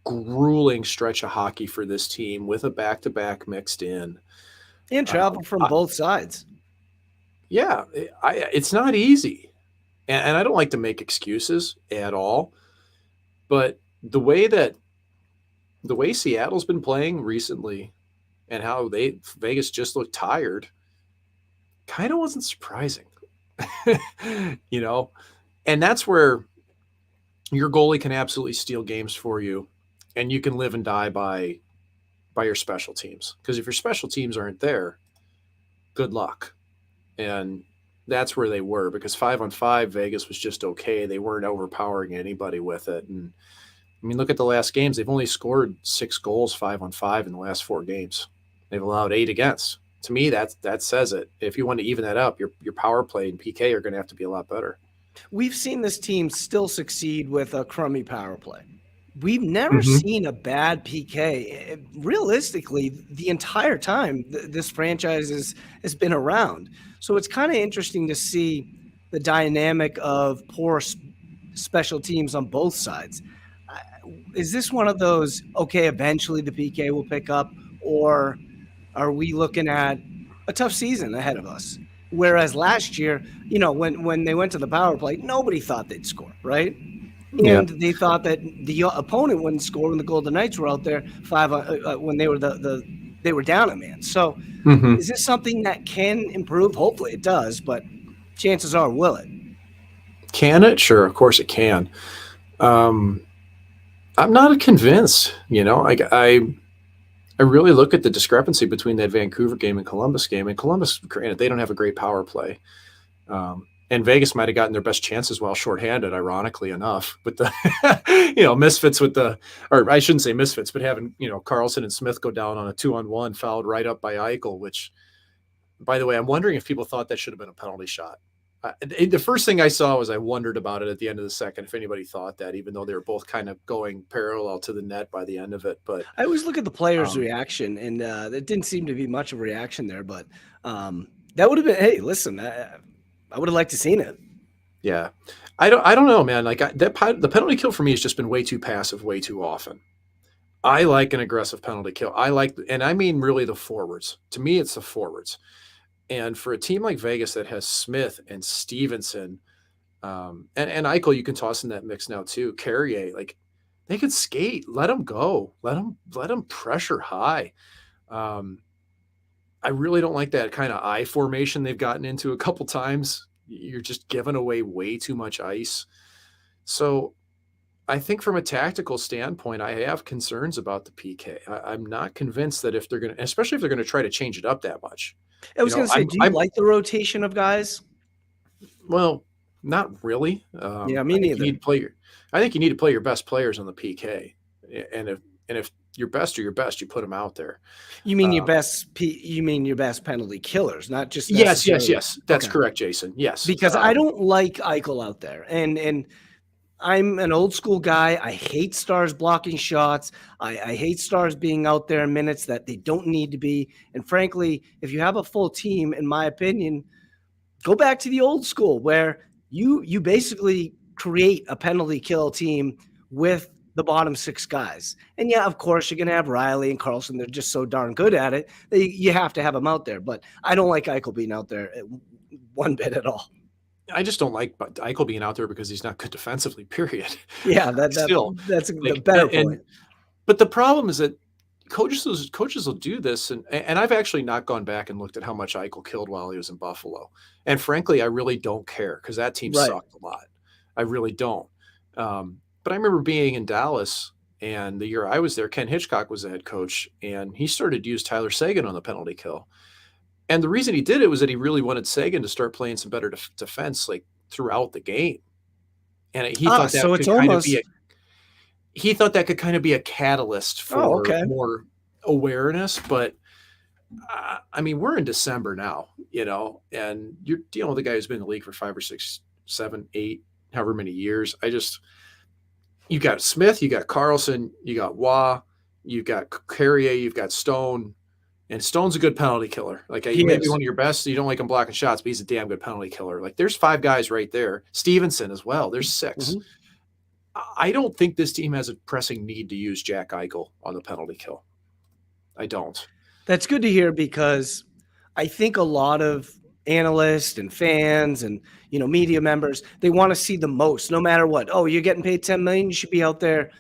Speaker 2: grueling stretch of hockey for this team with a back-to-back mixed in.
Speaker 1: and travel from
Speaker 2: I,
Speaker 1: both sides.
Speaker 2: yeah, it's not easy, and I don't like to make excuses at all. But the way Seattle's been playing recently, and how Vegas just looked tired, kind of wasn't surprising, you know. And that's where your goalie can absolutely steal games for you, and you can live and die by your special teams. Because if your special teams aren't there, good luck. And that's where they were, because 5-on-5, Vegas was just okay. They weren't overpowering anybody with it. And I mean, look at the last games. They've only scored 6 goals 5-on-5 in the last 4 games. They've allowed 8 against. To me, that says it. If you want to even that up, your power play and PK are going to have to be a lot better.
Speaker 1: We've seen this team still succeed with a crummy power play. We've never
Speaker 2: Mm-hmm.
Speaker 1: seen a bad PK. Realistically, the entire time this franchise has been around. So it's kind of interesting to see the dynamic of poor special teams on both sides. Is this one of those, okay, eventually the PK will pick up, or are we looking at a tough season ahead of us? Whereas last year, when they went to the power play, nobody thought they'd score, right?
Speaker 2: Yeah.
Speaker 1: And they thought that the opponent wouldn't score when the Golden Knights were out there when they were they were down a man. So
Speaker 2: Mm-hmm.
Speaker 1: is this something that can improve? Hopefully it does, but chances are, will it?
Speaker 2: Can it? Sure, of course it can. Um, I'm not convinced. I really look at the discrepancy between that Vancouver game and Columbus game. And Columbus, granted, they don't have a great power play. And Vegas might have gotten their best chances while shorthanded, ironically enough, with the, misfits or I shouldn't say misfits, but having, Carlson and Smith go down on a 2-on-1 fouled right up by Eichel, which, by the way, I'm wondering if people thought that should have been a penalty shot. The first thing I saw was I wondered about it at the end of the second, if anybody thought that, even though they were both kind of going parallel to the net by the end of it. But
Speaker 1: I always look at the players'
Speaker 2: um,
Speaker 1: reaction, and it didn't seem to be much of a reaction there. But that would have been, hey, listen, I would have liked to seen it.
Speaker 2: yeah, I don't know, man. Like the penalty kill for me has just been way too passive, way too often. I like an aggressive penalty kill. And I mean really the forwards. To me, it's the forwards. And for a team like Vegas that has Smith and Stevenson, and Eichel, you can toss in that mix now too. Carrier, like they could skate. Let them go. Let them pressure high. I really don't like that kind of I formation they've gotten into a couple times. You're just giving away way too much ice. So I think from a tactical standpoint, I have concerns about the PK. I'm not convinced that if they're going to, especially if they're going to try to change it up that much.
Speaker 1: I was going to say, do you like the rotation of guys?
Speaker 2: Well, not really.
Speaker 1: Yeah, me neither.
Speaker 2: I think you need to play your best players on the PK, and if your best are your best, you put them out there.
Speaker 1: You mean your best? You mean your best penalty killers, not just
Speaker 2: yes. That's
Speaker 1: okay.
Speaker 2: Correct, Jason. Yes,
Speaker 1: because I don't like Eichel out there, and I'm an old school guy. I hate stars blocking shots. I hate stars being out there in minutes that they don't need to be. And frankly, if you have a full team, in my opinion, Go back to the old school where you basically create a penalty kill team with the bottom six guys. And yeah, of course, you're going to have Riley and Carlson. They're just so darn good at it that you have to have them out there. But I don't like Eichel being out there one bit at all.
Speaker 2: I just don't like Eichel being out there because he's not good defensively, period.
Speaker 1: Yeah,
Speaker 2: Still,
Speaker 1: that's
Speaker 2: like,
Speaker 1: the better point.
Speaker 2: But the problem is that coaches will do this, and I've actually not gone back and looked at how much Eichel killed while he was in Buffalo. And frankly, I really don't care because that team sucked a lot. I really don't. But I remember being in Dallas, and the year I was there, Ken Hitchcock was the head coach, and he started to use Tyler Seguin on the penalty kill. And the reason he did it was that he really wanted Seguin to start playing some better defense like throughout the game. And he thought that could kind of be he thought that could kind of be a catalyst for more awareness. But I mean, we're in December now, and you're dealing with a guy who's been in the league for 5 or 6, 7, 8, however many years. You got Smith, you got Carlson, you got Waugh, you got Carrier, you've got Stone. And Stone's a good penalty killer. Like, he may be one of your best. You don't like him blocking shots, but he's a damn good penalty killer. Like, there's 5 guys right there. Stevenson as well. There's 6. Mm-hmm. I don't think this team has a pressing need to use Jack Eichel on the penalty kill. I don't.
Speaker 1: That's good to hear because I think a lot of analysts and fans and media members, they want to see the most no matter what. Oh, you're getting paid $10 million, you should be out there,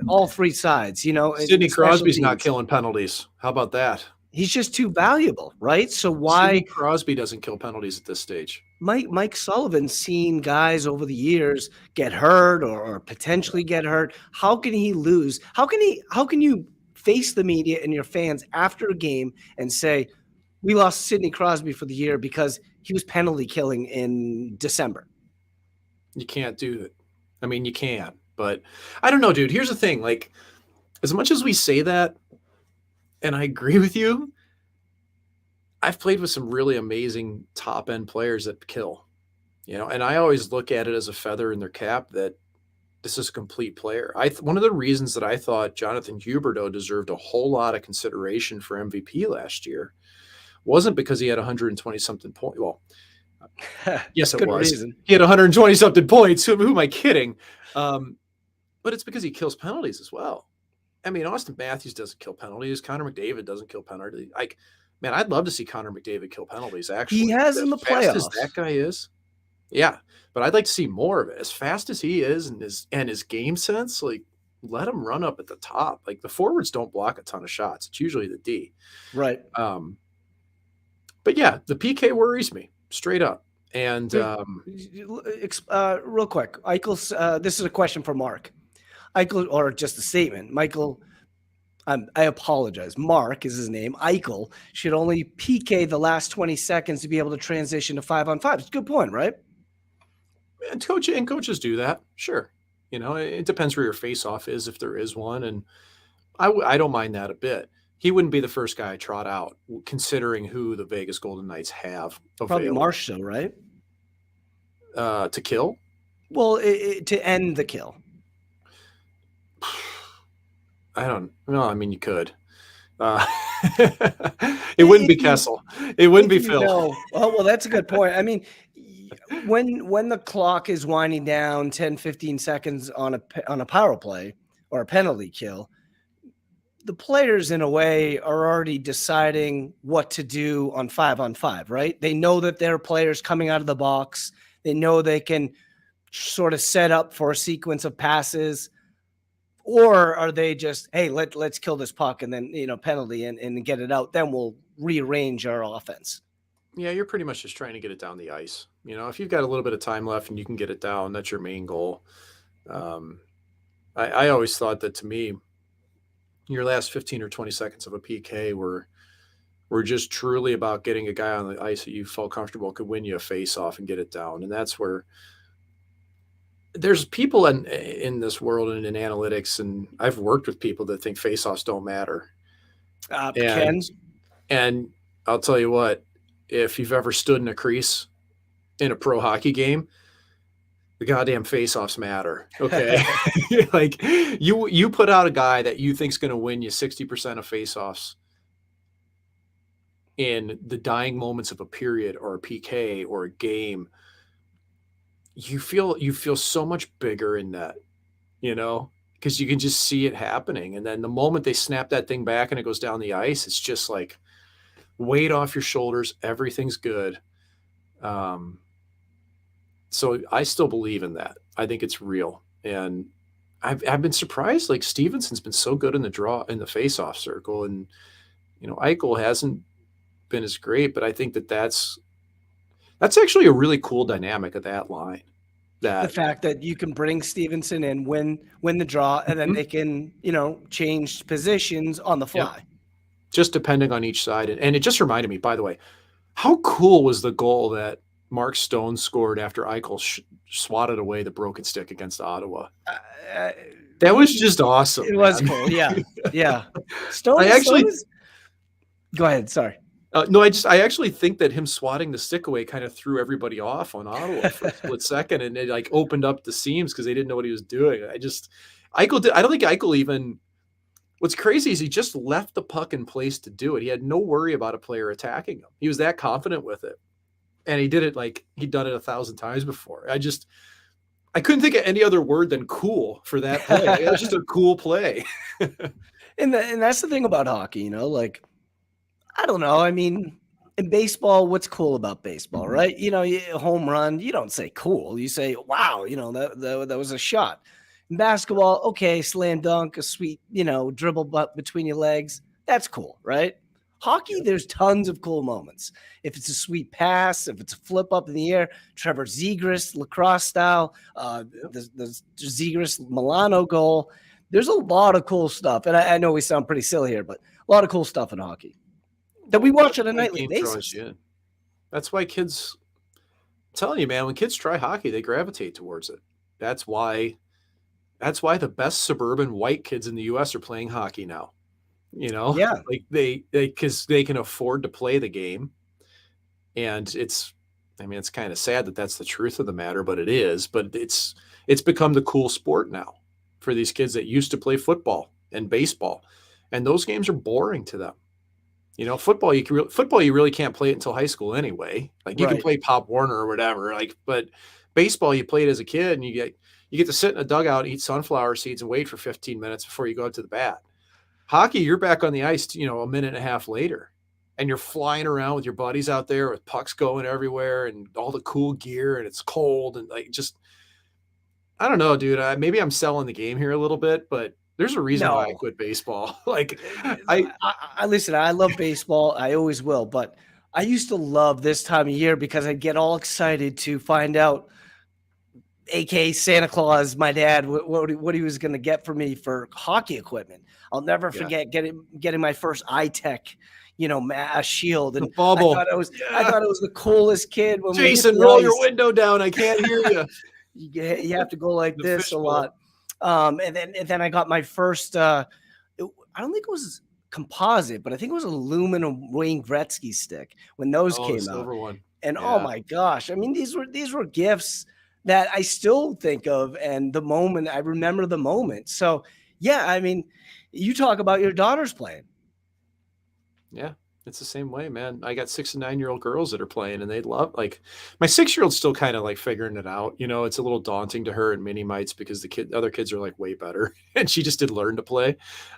Speaker 1: all 3 sides.
Speaker 2: Sidney Crosby's not killing penalties. How about that?
Speaker 1: He's just too valuable, right? So why
Speaker 2: Sidney Crosby doesn't kill penalties at this stage?
Speaker 1: Mike Sullivan's seen guys over the years get hurt or potentially get hurt. How can he lose? How can you face the media and your fans after a game and say, we lost Sidney Crosby for the year because he was penalty killing in December?
Speaker 2: You can't do that. I mean, you can, but I don't know, dude. Here's the thing. Like, as much as we say that, and I agree with you, I've played with some really amazing top end players that kill, and I always look at it as a feather in their cap that this is a complete player. One of the reasons that I thought Jonathan Huberdeau deserved a whole lot of consideration for MVP last year wasn't because he had 120 something points. Well, yes, it was. Reason. He had 120 something points. Who am I kidding? But it's because he kills penalties as well. I mean, Austin Matthews doesn't kill penalties. Connor McDavid doesn't kill penalties. Man, I'd love to see Connor McDavid kill penalties. Actually,
Speaker 1: he has in the playoffs.
Speaker 2: As that guy is, yeah. But I'd like to see more of it. As fast as he is, and his game sense, like, let him run up at the top. Like, the forwards don't block a ton of shots. It's usually the D.
Speaker 1: Right.
Speaker 2: But yeah, the PK worries me straight up. And
Speaker 1: real quick, Eichel's. This is a question for Mark. Eichel, or just a statement. Michael, I apologize. Mark is his name. Eichel should only PK the last 20 seconds to be able to transition to 5-on-5. It's a good point, right?
Speaker 2: And coaches do that. Sure. It depends where your face-off is, if there is one. And I don't mind that a bit. He wouldn't be the first guy I trot out, considering who the Vegas Golden Knights have available.
Speaker 1: Probably Marshall, right?
Speaker 2: To kill?
Speaker 1: Well, to end the kill.
Speaker 2: I don't know. I mean, you could. It wouldn't be Kessel. It wouldn't be Phil.
Speaker 1: Oh, well, that's a good point. I mean, when the clock is winding down 10, 15 seconds on a power play or a penalty kill, the players in a way are already deciding what to do on 5-on-5, right? They know that their players coming out of the box. They know they can sort of set up for a sequence of passes. Or are they just, hey, let's kill this puck and then, penalty and get it out. Then we'll rearrange our offense.
Speaker 2: Yeah, you're pretty much just trying to get it down the ice. If you've got a little bit of time left and you can get it down, that's your main goal. I always thought that, to me, your last 15 or 20 seconds of a PK were just truly about getting a guy on the ice that you felt comfortable could win you a face-off and get it down. And that's where there's people in this world and in analytics, and I've worked with people that think face-offs don't matter. And I'll tell you what, if you've ever stood in a crease in a pro hockey game, the goddamn face-offs matter. Okay. Like, you put out a guy that you think's going to win you 60% of face-offs. in the dying moments of a period or a PK or a game, you feel so much bigger in that, because you can just see it happening. And then the moment they snap that thing back and it goes down the ice, it's just like weight off your shoulders. Everything's good. Um, so I still believe in that. I think it's real. And I've been surprised. Like Stevenson's been so good in the face-off circle. And, Eichel hasn't been as great, but I think that's actually a really cool dynamic of that line.
Speaker 1: The
Speaker 2: That
Speaker 1: fact that you can bring Stevenson in, win the draw, and then
Speaker 2: Mhm.
Speaker 1: they can, change positions on the
Speaker 2: Yep.
Speaker 1: fly.
Speaker 2: Just depending on each side. And it just reminded me, by the way, how cool was the goal that Mark Stone scored after Eichel swatted away the broken stick against Ottawa?
Speaker 1: Uh,
Speaker 2: That was
Speaker 1: he
Speaker 2: just awesome,
Speaker 1: It was
Speaker 2: man.
Speaker 1: cool. Yeah. Yeah.
Speaker 2: I
Speaker 1: Stone
Speaker 2: actually
Speaker 1: is Go ahead, sorry.
Speaker 2: no, I actually think that him swatting the stick away kind of threw everybody off on Ottawa for a split second, and it like opened up the seams because they didn't know what he was doing. I don't think Eichel even. What's crazy is he just left the puck in place to do it. He had no worry about a player attacking him. He was that confident with it, and he did it like he'd done it 1,000 times before. I couldn't think of any other word than cool for that play. Like, it was just a cool play.
Speaker 1: And that's the thing about hockey, like, I don't know. I mean, in baseball, what's cool about baseball, right? Home run, you don't say cool. You say, wow, that was a shot. In basketball, okay, slam dunk, a sweet, dribble butt between your legs. That's cool, right? Hockey,
Speaker 2: Yep.
Speaker 1: there's tons of cool moments. If it's a sweet pass, if it's a flip up in the air, Trevor Zegras, lacrosse style,
Speaker 2: Yep.
Speaker 1: the Zegras Milano goal. There's a lot of cool stuff. And I know we sound pretty silly here, but a lot of cool stuff in hockey that we
Speaker 2: Well,
Speaker 1: watch
Speaker 2: that's
Speaker 1: on a
Speaker 2: why the
Speaker 1: nightly
Speaker 2: game draws
Speaker 1: basis.
Speaker 2: you in. That's why kids I'm telling you, man, when kids try hockey, they gravitate towards it. That's why that's why the best suburban white kids in the US are playing hockey now.
Speaker 1: Yeah,
Speaker 2: Like they because they can afford to play the game. And it's kind of sad that that's the truth of the matter, but it is. But it's become the cool sport now for these kids that used to play football and baseball. And those games are boring to them. Football you really can't play it until high school anyway. Like you can
Speaker 1: right.
Speaker 2: play Pop Warner or whatever. Like, but baseball you play it as a kid, and you get to sit in a dugout, eat sunflower seeds, and wait for 15 minutes before you go out to the bat. Hockey, you're back on the ice, a minute and a half later, and you're flying around with your buddies out there with pucks going everywhere and all the cool gear, and it's cold and like just I don't know, dude. Maybe I'm selling the game here a little bit, but there's a reason why I
Speaker 1: No,
Speaker 2: quit baseball. Like I
Speaker 1: I listen. I love baseball. I always will. But I used to love this time of year because I'd get all excited to find out, aka Santa Claus, my dad, what he was going to get for me for hockey equipment. I'll never
Speaker 2: yeah,
Speaker 1: forget getting my first iTech, shield,
Speaker 2: the
Speaker 1: and
Speaker 2: bubble.
Speaker 1: I
Speaker 2: Yeah,
Speaker 1: thought it was the coolest kid when we hit
Speaker 2: Jason,
Speaker 1: the
Speaker 2: roll your
Speaker 1: ice.
Speaker 2: window down. I can't hear you.
Speaker 1: You have to go like
Speaker 2: The
Speaker 1: this a
Speaker 2: fishbowl.
Speaker 1: lot. And then I got my first. I don't think it was composite, but I think it was aluminum Wayne Gretzky stick when those
Speaker 2: Oh, the
Speaker 1: came out.
Speaker 2: silver one.
Speaker 1: And oh
Speaker 2: Yeah.
Speaker 1: my gosh, I mean these were gifts that I still think of, and the moment I remember the moment. So yeah, I mean, you talk about your daughters playing.
Speaker 2: Yeah, it's the same way, man. I got 6 and 9-year-old girls that are playing, and they love like my 6-year-old's still kind of like figuring it out. It's a little daunting to her and mini mites because other kids are like way better, and she just did learn to play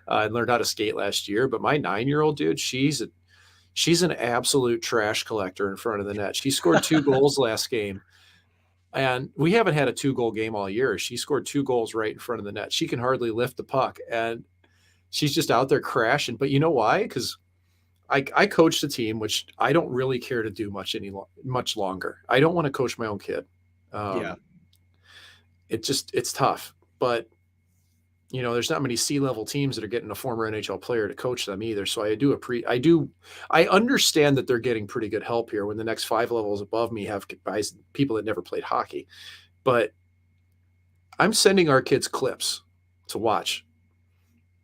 Speaker 2: and learned how to skate last year. But my 9-year-old dude, she's an absolute trash collector in front of the net. She scored 2 goals last game, and we haven't had a 2-goal game all year. She scored 2 goals right in front of the net. She can hardly lift the puck, and she's just out there crashing. But you know why? Because I coached a team, which I don't really care to do much longer. I don't want to coach my own kid.
Speaker 1: Yeah.
Speaker 2: Um, it's tough, but there's not many C-level teams that are getting a former NHL player to coach them either. So I understand that they're getting pretty good help here when the next 5 levels above me have guys, people that never played hockey, but I'm sending our kids clips to watch.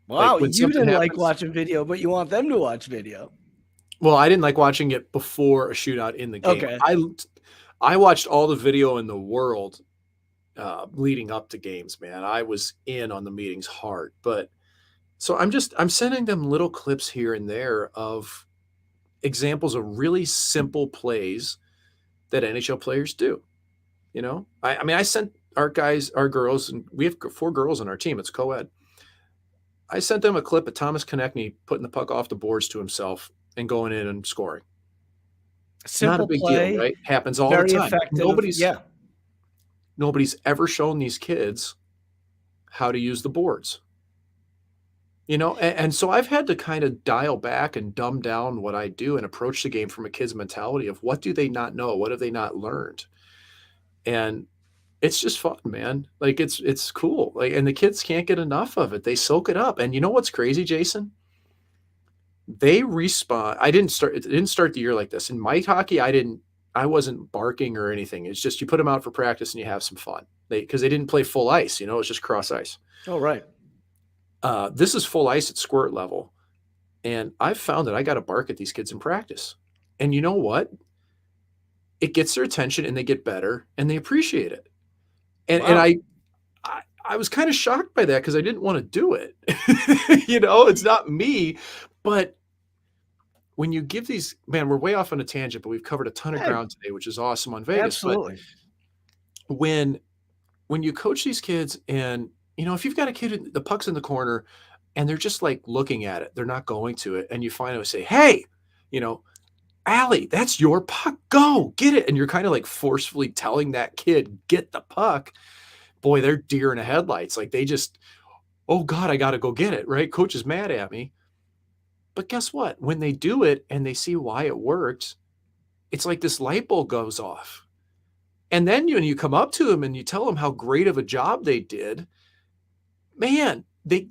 Speaker 2: Like
Speaker 1: Wow,
Speaker 2: when
Speaker 1: you
Speaker 2: something
Speaker 1: didn't like
Speaker 2: happens,
Speaker 1: watching video, but you want them to watch video.
Speaker 2: well, I didn't like watching it before a shootout in the game.
Speaker 1: Okay.
Speaker 2: I watched all the video in the world leading up to games, man. I was in on the meetings hard, but so I'm sending them little clips here and there of examples of really simple plays that NHL players do. I mean, I sent our girls, and we have 4 girls on our team. It's co-ed. I sent them a clip of Thomas Konechny putting the puck off the boards to himself and going in and scoring. Not a
Speaker 1: Simple
Speaker 2: big deal,
Speaker 1: play,
Speaker 2: right? Happens all the
Speaker 1: very
Speaker 2: time.
Speaker 1: effective. Yeah.
Speaker 2: Nobody's ever shown these kids how to use the boards. And so I've had to kind of dial back and dumb down what I do and approach the game from a kid's mentality of what do they not know? What have they not learned? And it's just fun, man. Like it's cool. Like, and the kids can't get enough of it. They soak it up. And you know what's crazy, Jason? They respond. It didn't start the year like this. In might hockey, I wasn't barking or anything. It's just you put them out for practice and you have some fun. Because they didn't play full ice, it's just cross ice.
Speaker 1: Oh, right.
Speaker 2: This is full ice at squirt level. And I've found that I got to bark at these kids in practice. And you know what? It gets their attention and they get better and they appreciate it. And
Speaker 1: Wow.
Speaker 2: I was kind of shocked by that because I didn't want to do it. It's not me. But when you give these, man, we're way off on a tangent, but we've covered a ton of ground today, which is awesome on Vegas.
Speaker 1: Absolutely.
Speaker 2: But when you coach these kids and, if you've got a kid, the puck's in the corner and they're just like looking at it, they're not going to it. And you finally say, hey, Allie, that's your puck. Go get it. And you're kind of like forcefully telling that kid, get the puck. Boy, they're deer in the headlights. Like they just, oh God, I got to go get it. Right. Coach is mad at me. But guess what? When they do it and they see why it worked, it's like this light bulb goes off. And then when you come up to them and you tell them how great of a job they did, man, you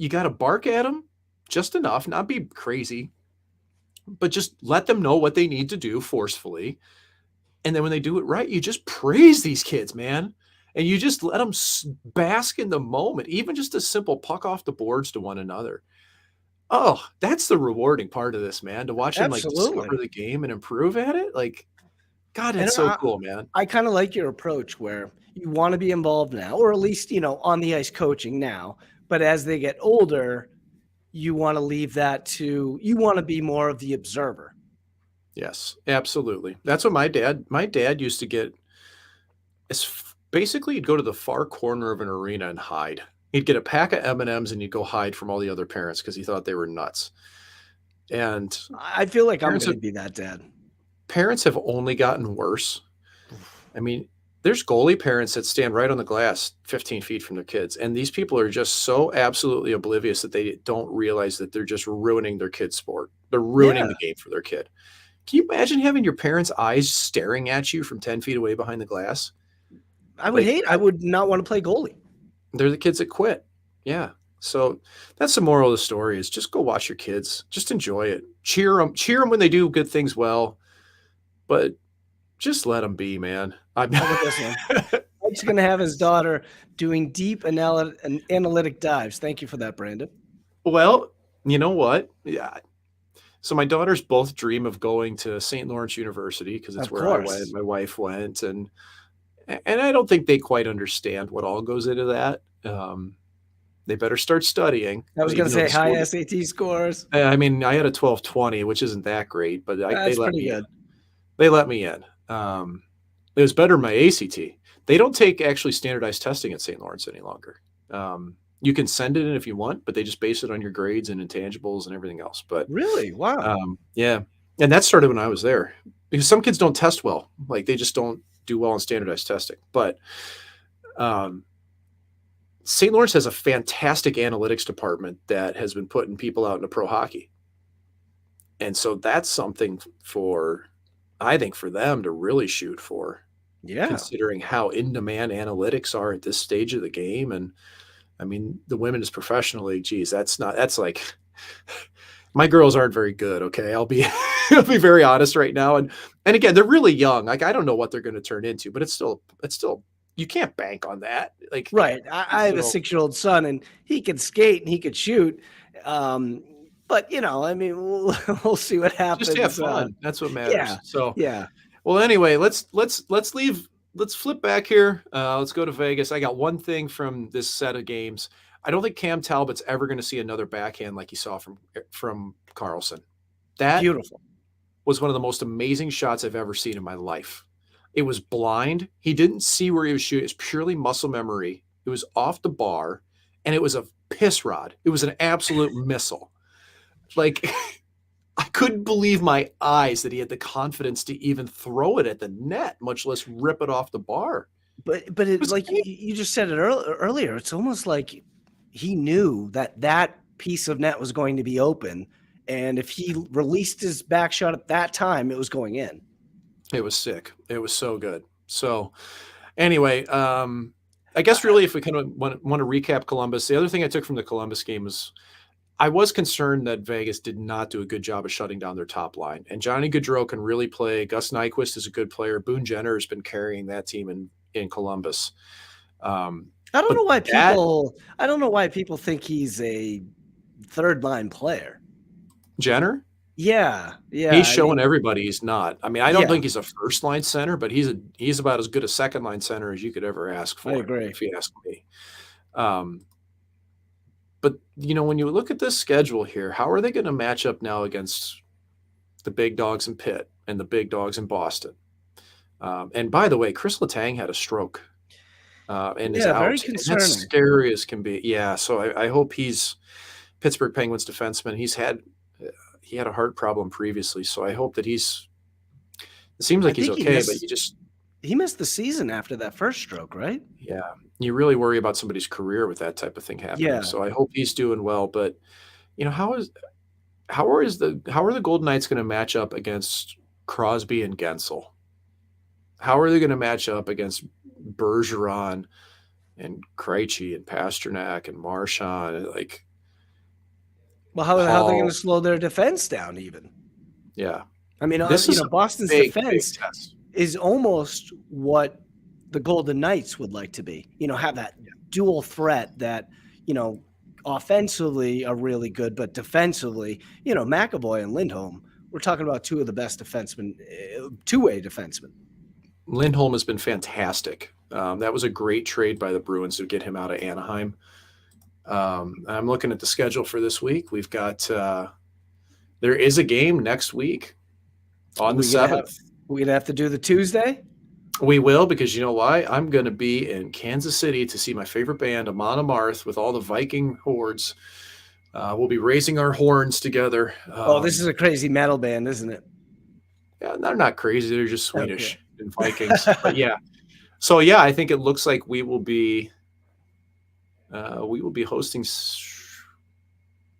Speaker 2: got to bark at them just enough, not be crazy, but just let them know what they need to do forcefully. And then when they do it right, you just praise these kids, man. And you just let them bask in the moment, even just a simple puck off the boards to one another. Oh, that's the rewarding part of this, man, to watch them like discover the game and improve at it. Like, God, it's so cool, man.
Speaker 1: I kind of like your approach where you want to be involved now, or at least, on the ice coaching now. But as they get older, you want to leave that you want to be more of the observer.
Speaker 2: Yes, absolutely. That's what my dad used to get. Basically, he'd go to the far corner of an arena and hide. He'd get a pack of M&Ms and he'd go hide from all the other parents because he thought they were nuts. And
Speaker 1: I feel like I'm going to be that dad.
Speaker 2: Parents have only gotten worse. I mean, there's goalie parents that stand right on the glass 15 feet from their kids. And these people are just so absolutely oblivious that they don't realize that they're just ruining their kid's sport. They're ruining the game for their kid. Can you imagine having your parents' eyes staring at you from 10 feet away behind the glass?
Speaker 1: I would not want to play goalie.
Speaker 2: They're the kids that quit. Yeah. So that's the moral of the story is just go watch your kids. Just enjoy it. Cheer them when they do good things well. But just let them be, man.
Speaker 1: I'm just going to have his daughter doing deep analytic dives. Thank you for that, Brandon.
Speaker 2: Well, you know what? Yeah. So my daughters both dream of going to St. Lawrence University because it's where I went. My wife went, and I don't think they quite understand what all goes into that. They better start studying.
Speaker 1: I was going to say high SAT scores.
Speaker 2: I mean, I had a 1220, which isn't that great, but they let me in. They let me in. It was better than my ACT. They don't take actually standardized testing at St. Lawrence any longer. You can send it in if you want, but they just base it on your grades and intangibles and everything else. But
Speaker 1: really, wow,
Speaker 2: yeah, and that started when I was there because some kids don't test well, like they just don't do well in standardized testing. But St. Lawrence has a fantastic analytics department that has been putting people out into pro hockey, and so that's something I think for them to really shoot for. Yeah, considering how in-demand analytics are at this stage of the game. And I mean, the women's professional league, geez, that's like my girls aren't very good. Okay. I'll be very honest right now. And again, they're really young. Like, I don't know what they're going to turn into, but it's still, you can't bank on that. Like,
Speaker 1: right. I have a 6-year-old son and he could skate and he could shoot. But I mean, we'll see what happens.
Speaker 2: Just have fun. That's what matters.
Speaker 1: Yeah.
Speaker 2: So,
Speaker 1: yeah.
Speaker 2: Well, anyway, let's flip back here. Let's go to Vegas. I got one thing from this set of games. I don't think Cam Talbot's ever going to see another backhand like he saw from Carlson. That
Speaker 1: Beautiful.
Speaker 2: was one of the most amazing shots I've ever seen in my life. It was blind. He didn't see where he was shooting. It's purely muscle memory. It was off the bar, and it was a piss rod. It was an absolute missile. Like, I couldn't believe my eyes that he had the confidence to even throw it at the net, much less rip it off the bar.
Speaker 1: But
Speaker 2: It
Speaker 1: it
Speaker 2: was
Speaker 1: like you just said it earlier. It's almost like he knew that that piece of net was going to be open, and if he released his back shot at that time, it was going in.
Speaker 2: It was sick. It was so good. So anyway, I guess really if we kind of want to recap Columbus, the other thing I took from the Columbus game was I was concerned that Vegas did not do a good job of shutting down their top line. And Johnny Gaudreau can really play. Gus Nyquist is a good player. Boone Jenner has been carrying that team in Columbus.
Speaker 1: I don't
Speaker 2: But
Speaker 1: know why
Speaker 2: that
Speaker 1: people think he's a third line player.
Speaker 2: Jenner,
Speaker 1: Yeah,
Speaker 2: he's
Speaker 1: I mean,
Speaker 2: showing everybody he's not. I mean, I don't
Speaker 1: yeah,
Speaker 2: think he's a first line center, but he's about as good a second line center as you could ever ask
Speaker 1: I
Speaker 2: for,
Speaker 1: agree.
Speaker 2: if you ask me. But when you look at this schedule here, how are they going to match up now against the big dogs in Pitt and the big dogs in Boston? And by the way, Chris Letang had a stroke and is
Speaker 1: Yeah, very
Speaker 2: out, and that's
Speaker 1: concerning.
Speaker 2: scary as can be. Yeah, so I hope he's Pittsburgh Penguins defenseman. He had a heart problem previously, so I hope that he's. It seems
Speaker 1: I
Speaker 2: like he's
Speaker 1: think
Speaker 2: okay, but
Speaker 1: he missed the season after that first stroke, right?
Speaker 2: yeah, you really worry about somebody's career with that type of thing happening.
Speaker 1: Yeah.
Speaker 2: So I hope he's doing well. But how are the Golden Knights going to match up against Crosby and Gensel? How are they going to match up against Bergeron and Krejci and Pasternak and Marchand? Like
Speaker 1: Well, how are they going to
Speaker 2: Hall,
Speaker 1: slow their defense down even?
Speaker 2: yeah.
Speaker 1: I mean,
Speaker 2: This is a
Speaker 1: Boston's
Speaker 2: big
Speaker 1: defense
Speaker 2: test.
Speaker 1: is almost what the Golden Knights would like to be. Have that dual threat that, offensively are really good, but defensively, McAvoy and Lindholm, we're talking about two of the best defensemen, two-way defensemen.
Speaker 2: Lindholm has been fantastic. That was a great trade by the Bruins to get him out of Anaheim. I'm looking at the schedule for this week. We've got there is a game next week on the 7th.
Speaker 1: We're going to have to do the Tuesday?
Speaker 2: We will, because you know why? I'm going to be in Kansas City to see my favorite band, Amon Amarth, with all the Viking hordes. We'll be raising our horns together.
Speaker 1: This is a crazy metal band, isn't it?
Speaker 2: Yeah, they're not crazy. They're just Swedish and Vikings. But yeah. So yeah, I think it looks like we will be hosting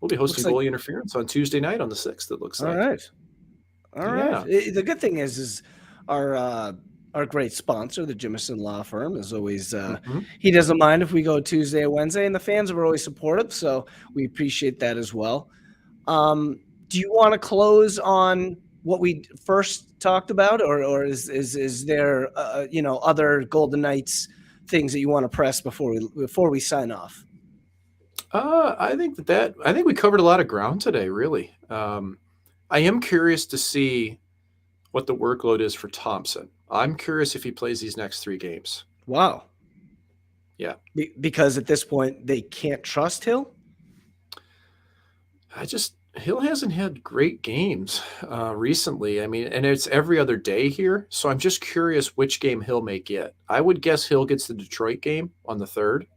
Speaker 2: goalie interference on Tuesday night on the 6th. It looks like.
Speaker 1: All right. The good thing is our great sponsor, the Jimison Law Firm, is always he doesn't mind if we go Tuesday or Wednesday, and the fans are always supportive, so we appreciate that as well. Do you want to close on what we first talked about, or is there other Golden Knights things that you want to press before we sign off?
Speaker 2: I think we covered a lot of ground today, really. I am curious to see what the workload is for Thompson. I'm curious if he plays these next 3 games.
Speaker 1: Wow.
Speaker 2: Yeah.
Speaker 1: Because at this point they can't trust Hill?
Speaker 2: Hill hasn't had great games recently. I mean, and it's every other day here. So I'm just curious which game Hill may get. I would guess Hill gets the Detroit game on the 3rd.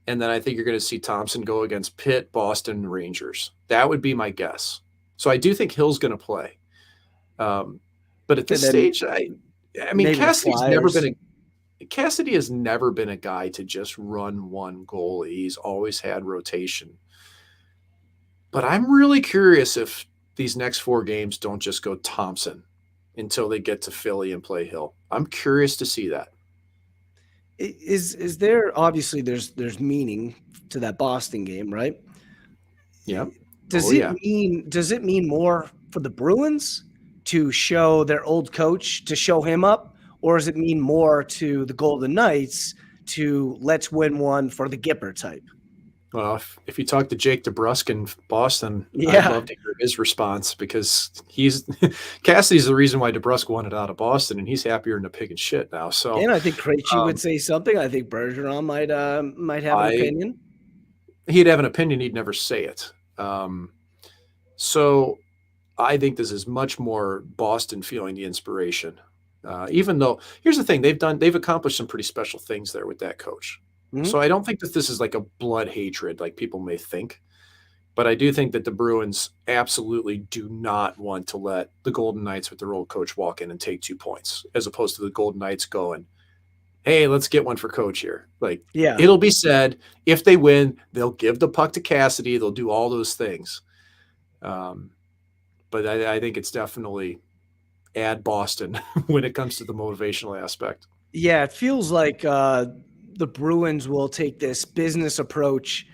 Speaker 2: And then I think you're going to see Thompson go against Pitt, Boston, Rangers. That would be my guess. So I do think Hill's going to play. But at this stage, I mean, Cassidy has never been a guy to just run one goalie. He's always had rotation. But I'm really curious if these next 4 games don't just go Thompson until they get to Philly and play Hill. I'm curious to see that.
Speaker 1: Is there, obviously there's meaning to that Boston game, right?
Speaker 2: Yeah.
Speaker 1: Does it mean more for the Bruins to show their old coach, to show him up, or does it mean more to the Golden Knights to let's win one for the Gipper type?
Speaker 2: Well, if you talk to Jake DeBrusk in Boston,
Speaker 1: yeah.
Speaker 2: I'd love to hear his response, because Cassidy's the reason why DeBrusk wanted out of Boston, and he's happier than a pig and shit now. So,
Speaker 1: and I think Krejci would say something. I think Bergeron might have an opinion.
Speaker 2: He'd have an opinion. He'd never say it. So I think this is much more Boston feeling the inspiration. Even though, here's the thing, they've accomplished some pretty special things there with that coach. So
Speaker 1: Mhm.
Speaker 2: I don't think that this is like a blood hatred like people may think. But I do think that the Bruins absolutely do not want to let the Golden Knights with their old coach walk in and take 2 points, as opposed to the Golden Knights going, hey, let's get one for coach here. Like,
Speaker 1: Yeah.
Speaker 2: it'll be said, if they win, they'll give the puck to Cassidy. They'll do all those things. Um, but I think it's definitely add Boston when it comes to the motivational aspect.
Speaker 1: Yeah, it feels like the Bruins will take this business approach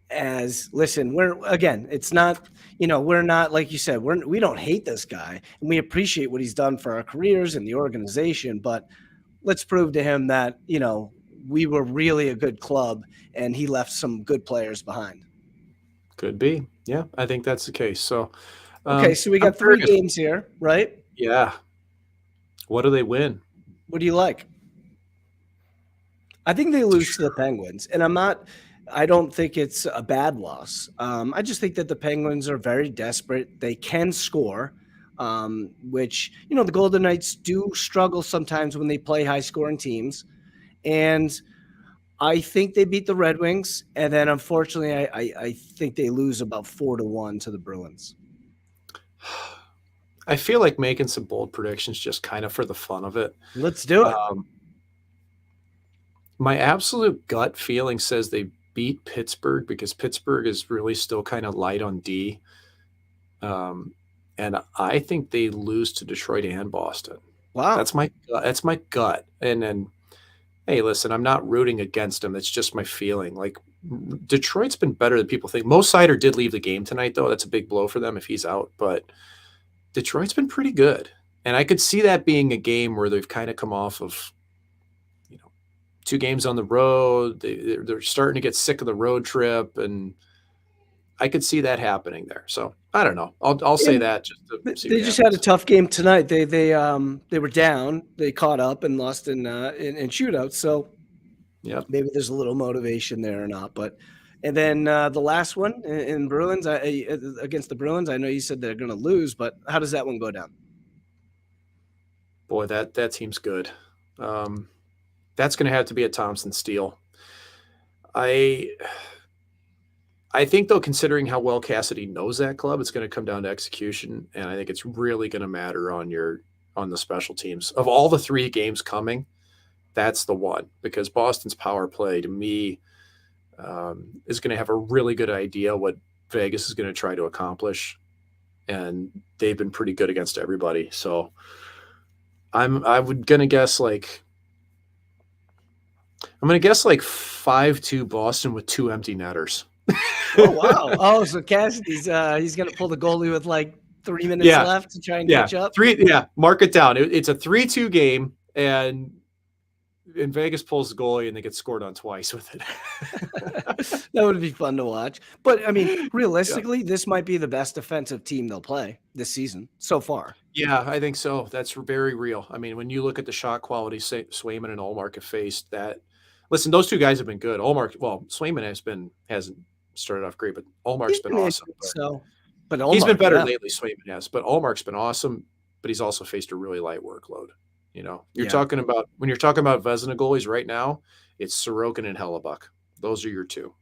Speaker 1: as listen, we're again, it's not, we're not like you said, we don't hate this guy and we appreciate what he's done for our careers and the organization, but let's prove to him that, we were really a good club and he left some good players behind.
Speaker 2: Could be. Yeah, I think that's the case. So
Speaker 1: Okay, so we
Speaker 2: I'm
Speaker 1: got three
Speaker 2: curious.
Speaker 1: games here, right?
Speaker 2: Yeah. What do they win?
Speaker 1: What do you like? I think they lose to the Penguins, and I don't think it's a bad loss. I just think that the Penguins are very desperate. They can score, which, the Golden Knights do struggle sometimes when they play high scoring teams. And I think they beat the Red Wings. And then unfortunately, I think they lose about 4-1 to the Bruins.
Speaker 2: I feel like making some bold predictions just kind of for the fun of it.
Speaker 1: Let's do it.
Speaker 2: Um, my absolute gut feeling says they beat Pittsburgh because Pittsburgh is really still kind of light on D. Um, and I think they lose to Detroit and Boston.
Speaker 1: Wow.
Speaker 2: That's my gut. And then, hey, listen, I'm not rooting against them. It's just my feeling. Like, Detroit's been better than people think. Mo Seider did leave the game tonight, though. That's a big blow for them if he's out. But Detroit's been pretty good. And I could see that being a game where they've kind of come off of, 2 games on the road. They're starting to get sick of the road trip, and I could see that happening there. So I don't know. I'll say
Speaker 1: And
Speaker 2: that just to see
Speaker 1: they
Speaker 2: what
Speaker 1: just had a
Speaker 2: happens.
Speaker 1: tough game tonight. They were down. They caught up and lost in shootouts. So
Speaker 2: Yep.
Speaker 1: maybe there's a little motivation there or not. But and then the last one in Bruins against the Bruins. I know you said they're going to lose, but how does that one go down?
Speaker 2: Boy, that team's good. Um, that's going to have to be a Thompson steal. I I think though, considering how well Cassidy knows that club, it's going to come down to execution, and I think it's really going to matter on the special teams. Of all the 3 games coming, that's the one because Boston's power play to me is going to have a really good idea what Vegas is going to try to accomplish, and they've been pretty good against everybody. So I'm gonna guess like 5-2 Boston with 2 empty netters.
Speaker 1: Oh wow! Oh, so Cassidy's he's going to pull the goalie with like 3 minutes
Speaker 2: Yeah,
Speaker 1: left to try and
Speaker 2: yeah,
Speaker 1: catch up.
Speaker 2: 3. Yeah, mark it down. It's a 3-2 game, and Vegas pulls the goalie, and they get scored on twice with it.
Speaker 1: That would be fun to watch. But I mean,
Speaker 2: Yeah.
Speaker 1: realistically, this might be the best defensive team they'll play this season so far.
Speaker 2: Yeah, I think so. That's very real. I mean, when you look at the shot quality Swayman and Ullmark have faced, that listen, those 2 guys have been good. Swayman hasn't started off great, but Ullmark's
Speaker 1: He's
Speaker 2: been
Speaker 1: been
Speaker 2: awesome.
Speaker 1: injured, so but
Speaker 2: He's been
Speaker 1: Omar,
Speaker 2: better
Speaker 1: yeah,
Speaker 2: lately, Swayman has, but Ullmark's been awesome, but he's also faced a really light workload. You're
Speaker 1: yeah.
Speaker 2: talking about when you're talking about Vezina goalies right now, it's Sorokin and Hellebuck. Those are your 2.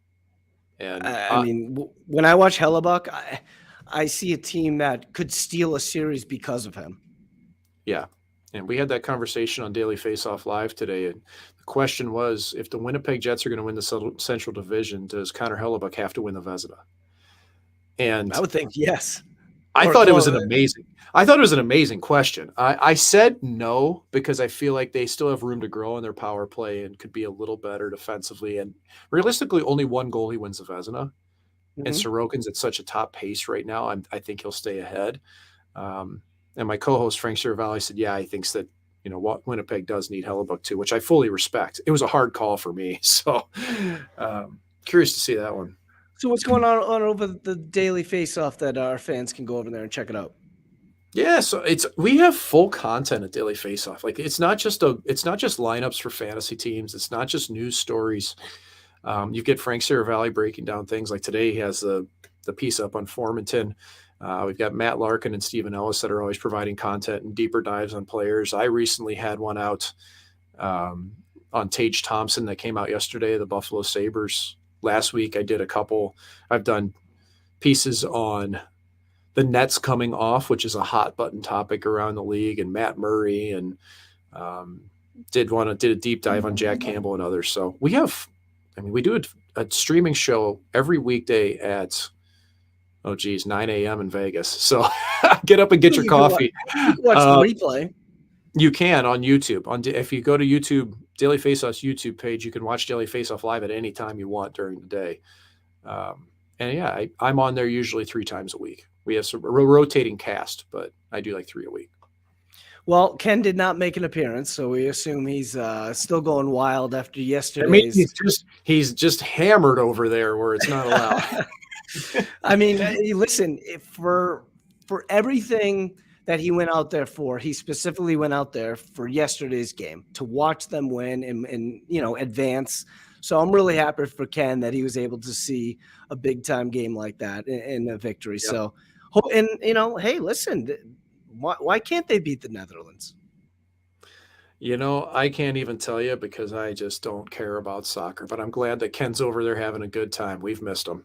Speaker 2: And
Speaker 1: I mean, when I watch Hellebuck, I see a team that could steal a series because of him.
Speaker 2: yeah, and we had that conversation on Daily Faceoff Live today, and the question was, if the Winnipeg Jets are going to win the Central Division, does Connor Hellebuck have to win the Vezina? And
Speaker 1: I would think yes,
Speaker 2: I
Speaker 1: or
Speaker 2: thought it was
Speaker 1: close.
Speaker 2: an amazing. I thought it was an amazing question. I said no because I feel like they still have room to grow in their power play and could be a little better defensively. And realistically, only one goalie wins the Vezina, and
Speaker 1: Mhm.
Speaker 2: Sorokin's at such a top pace right now. I think he'll stay ahead. And my co-host Frank Seravalli said, "Yeah, he thinks that what Winnipeg does need Hellebuck too," which I fully respect. It was a hard call for me, so curious to see that one.
Speaker 1: So what's going on over the daily face-off that our fans can go over there and check it out?
Speaker 2: Yeah, so we have full content at Daily Faceoff. Like it's not just lineups for fantasy teams. It's not just news stories. You get Frank Seravalli breaking down things like today. He has the piece up on Formanton. We've got Matt Larkin and Stephen Ellis that are always providing content and deeper dives on players. I recently had one out on Tage Thompson that came out yesterday, the Buffalo Sabres. Last week I did a couple. I've done pieces on the Nets coming off, which is a hot button topic around the league, and Matt Murray, and did a deep dive on Jack Campbell and others. So we do a streaming show every weekday at 9 a.m. in Vegas. So get up and get your coffee.
Speaker 1: You can watch the replay.
Speaker 2: You can on YouTube. If you go to YouTube, Daily Faceoff's YouTube page, you can watch Daily Faceoff live at any time you want during the day. I'm on there usually 3 times a week. We have some rotating cast, but I do like 3 a week.
Speaker 1: Well, Ken did not make an appearance, so we assume he's still going wild after yesterday's.
Speaker 2: I mean, he's just hammered over there where it's not allowed.
Speaker 1: I mean, listen, for everything that he went out there for, he specifically went out there for yesterday's game to watch them win and advance. So I'm really happy for Ken that he was able to see a big time game like that in a victory. Yep. So, and hey, listen, why can't they beat the Netherlands?
Speaker 2: I can't even tell you because I just don't care about soccer, but I'm glad that Ken's over there having a good time. We've missed him.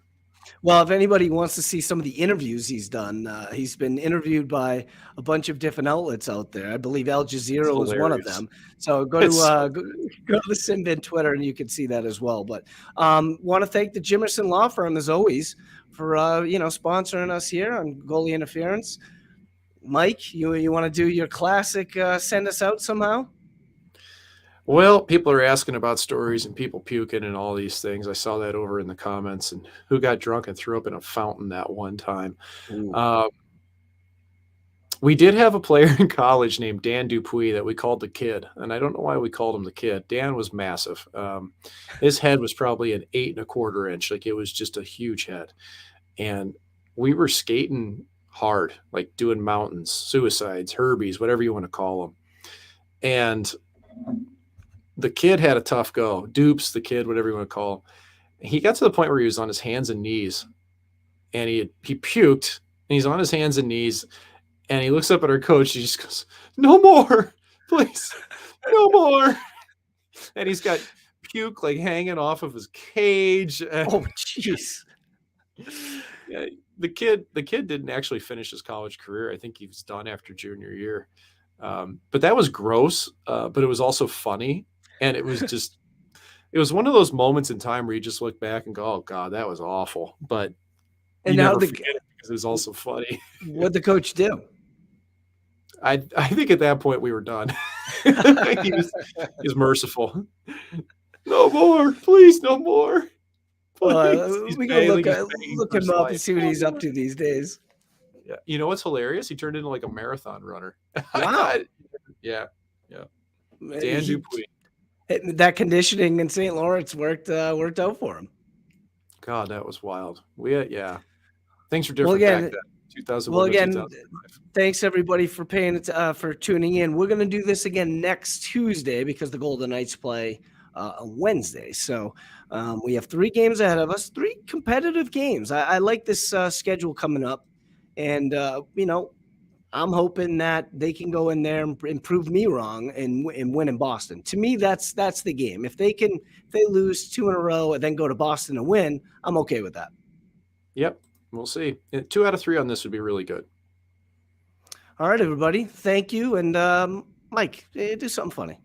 Speaker 1: Well, if anybody wants to see some of the interviews he's done, he's been interviewed by a bunch of different outlets out there. I believe Al Jazeera was one of them. So go to the SinBin Twitter and you can see that as well. But want to thank the Jimerson Law Firm as always for sponsoring us here on Goalie Interference. Mike, you want to do your classic send us out somehow?
Speaker 2: Well, people are asking about stories and people puking and all these things. I saw that over in the comments, and who got drunk and threw up in a fountain that one time. We did have a player in college named Dan Dupuis that we called the Kid, and I don't know why we called him the Kid. Dan was massive. His head was probably an 8 1/4 inch. Like, it was just a huge head. And we were skating hard, like doing mountains, suicides, herbies, whatever you want to call them. And the Kid had a tough go. Dupes, the Kid, whatever you want to call him. He got to the point where he was on his hands and knees, and he puked, and he's on his hands and knees, and he looks up at our coach. He just goes, "No more, please, no more." And he's got puke like hanging off of his cage.
Speaker 1: Oh, jeez.
Speaker 2: Yeah, the kid didn't actually finish his college career. I think he was done after junior year. But that was gross, but it was also funny. And it was one of those moments in time where you just look back and go, "Oh God, that was awful." But you never forget it because it was also funny.
Speaker 1: What'd the coach do?
Speaker 2: I think at that point we were done. He was merciful. "No more, please, no more."
Speaker 1: We can look him up and see what he's up to these days.
Speaker 2: Yeah, you know what's hilarious? He turned into like a marathon runner.
Speaker 1: Wow.
Speaker 2: Yeah. Dan Dupuis.
Speaker 1: That conditioning in St. Lawrence worked out for him.
Speaker 2: God, that was wild. Things were different back then. 2001.
Speaker 1: Well, again, thanks everybody for for tuning in. We're going to do this again next Tuesday because the Golden Knights play on Wednesday. So we have 3 games ahead of us, 3 competitive games. I like this schedule coming up, and I'm hoping that they can go in there and prove me wrong and win in Boston. To me, that's the game. If they lose 2 in a row and then go to Boston and win, I'm okay with that.
Speaker 2: Yep, we'll see. 2 out of 3 on this would be really good.
Speaker 1: All right, everybody. Thank you. And Mike, do something funny.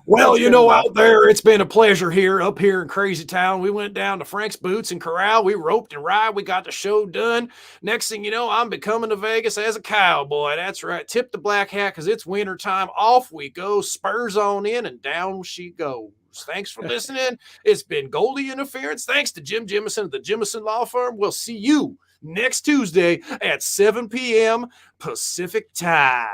Speaker 2: Well, out there, it's been a pleasure up here in Crazy Town. We went down to Frank's Boots and Corral. We roped and ride. We got the show done. Next thing you know, I'm coming to Vegas as a cowboy. That's right. Tip the black hat because it's winter time. Off we go. Spurs on in and down she goes. Thanks for listening. It's been Goalie Interference. Thanks to Jim Jimerson of the Jimerson Law Firm. We'll see you next Tuesday at 7 p.m. Pacific time.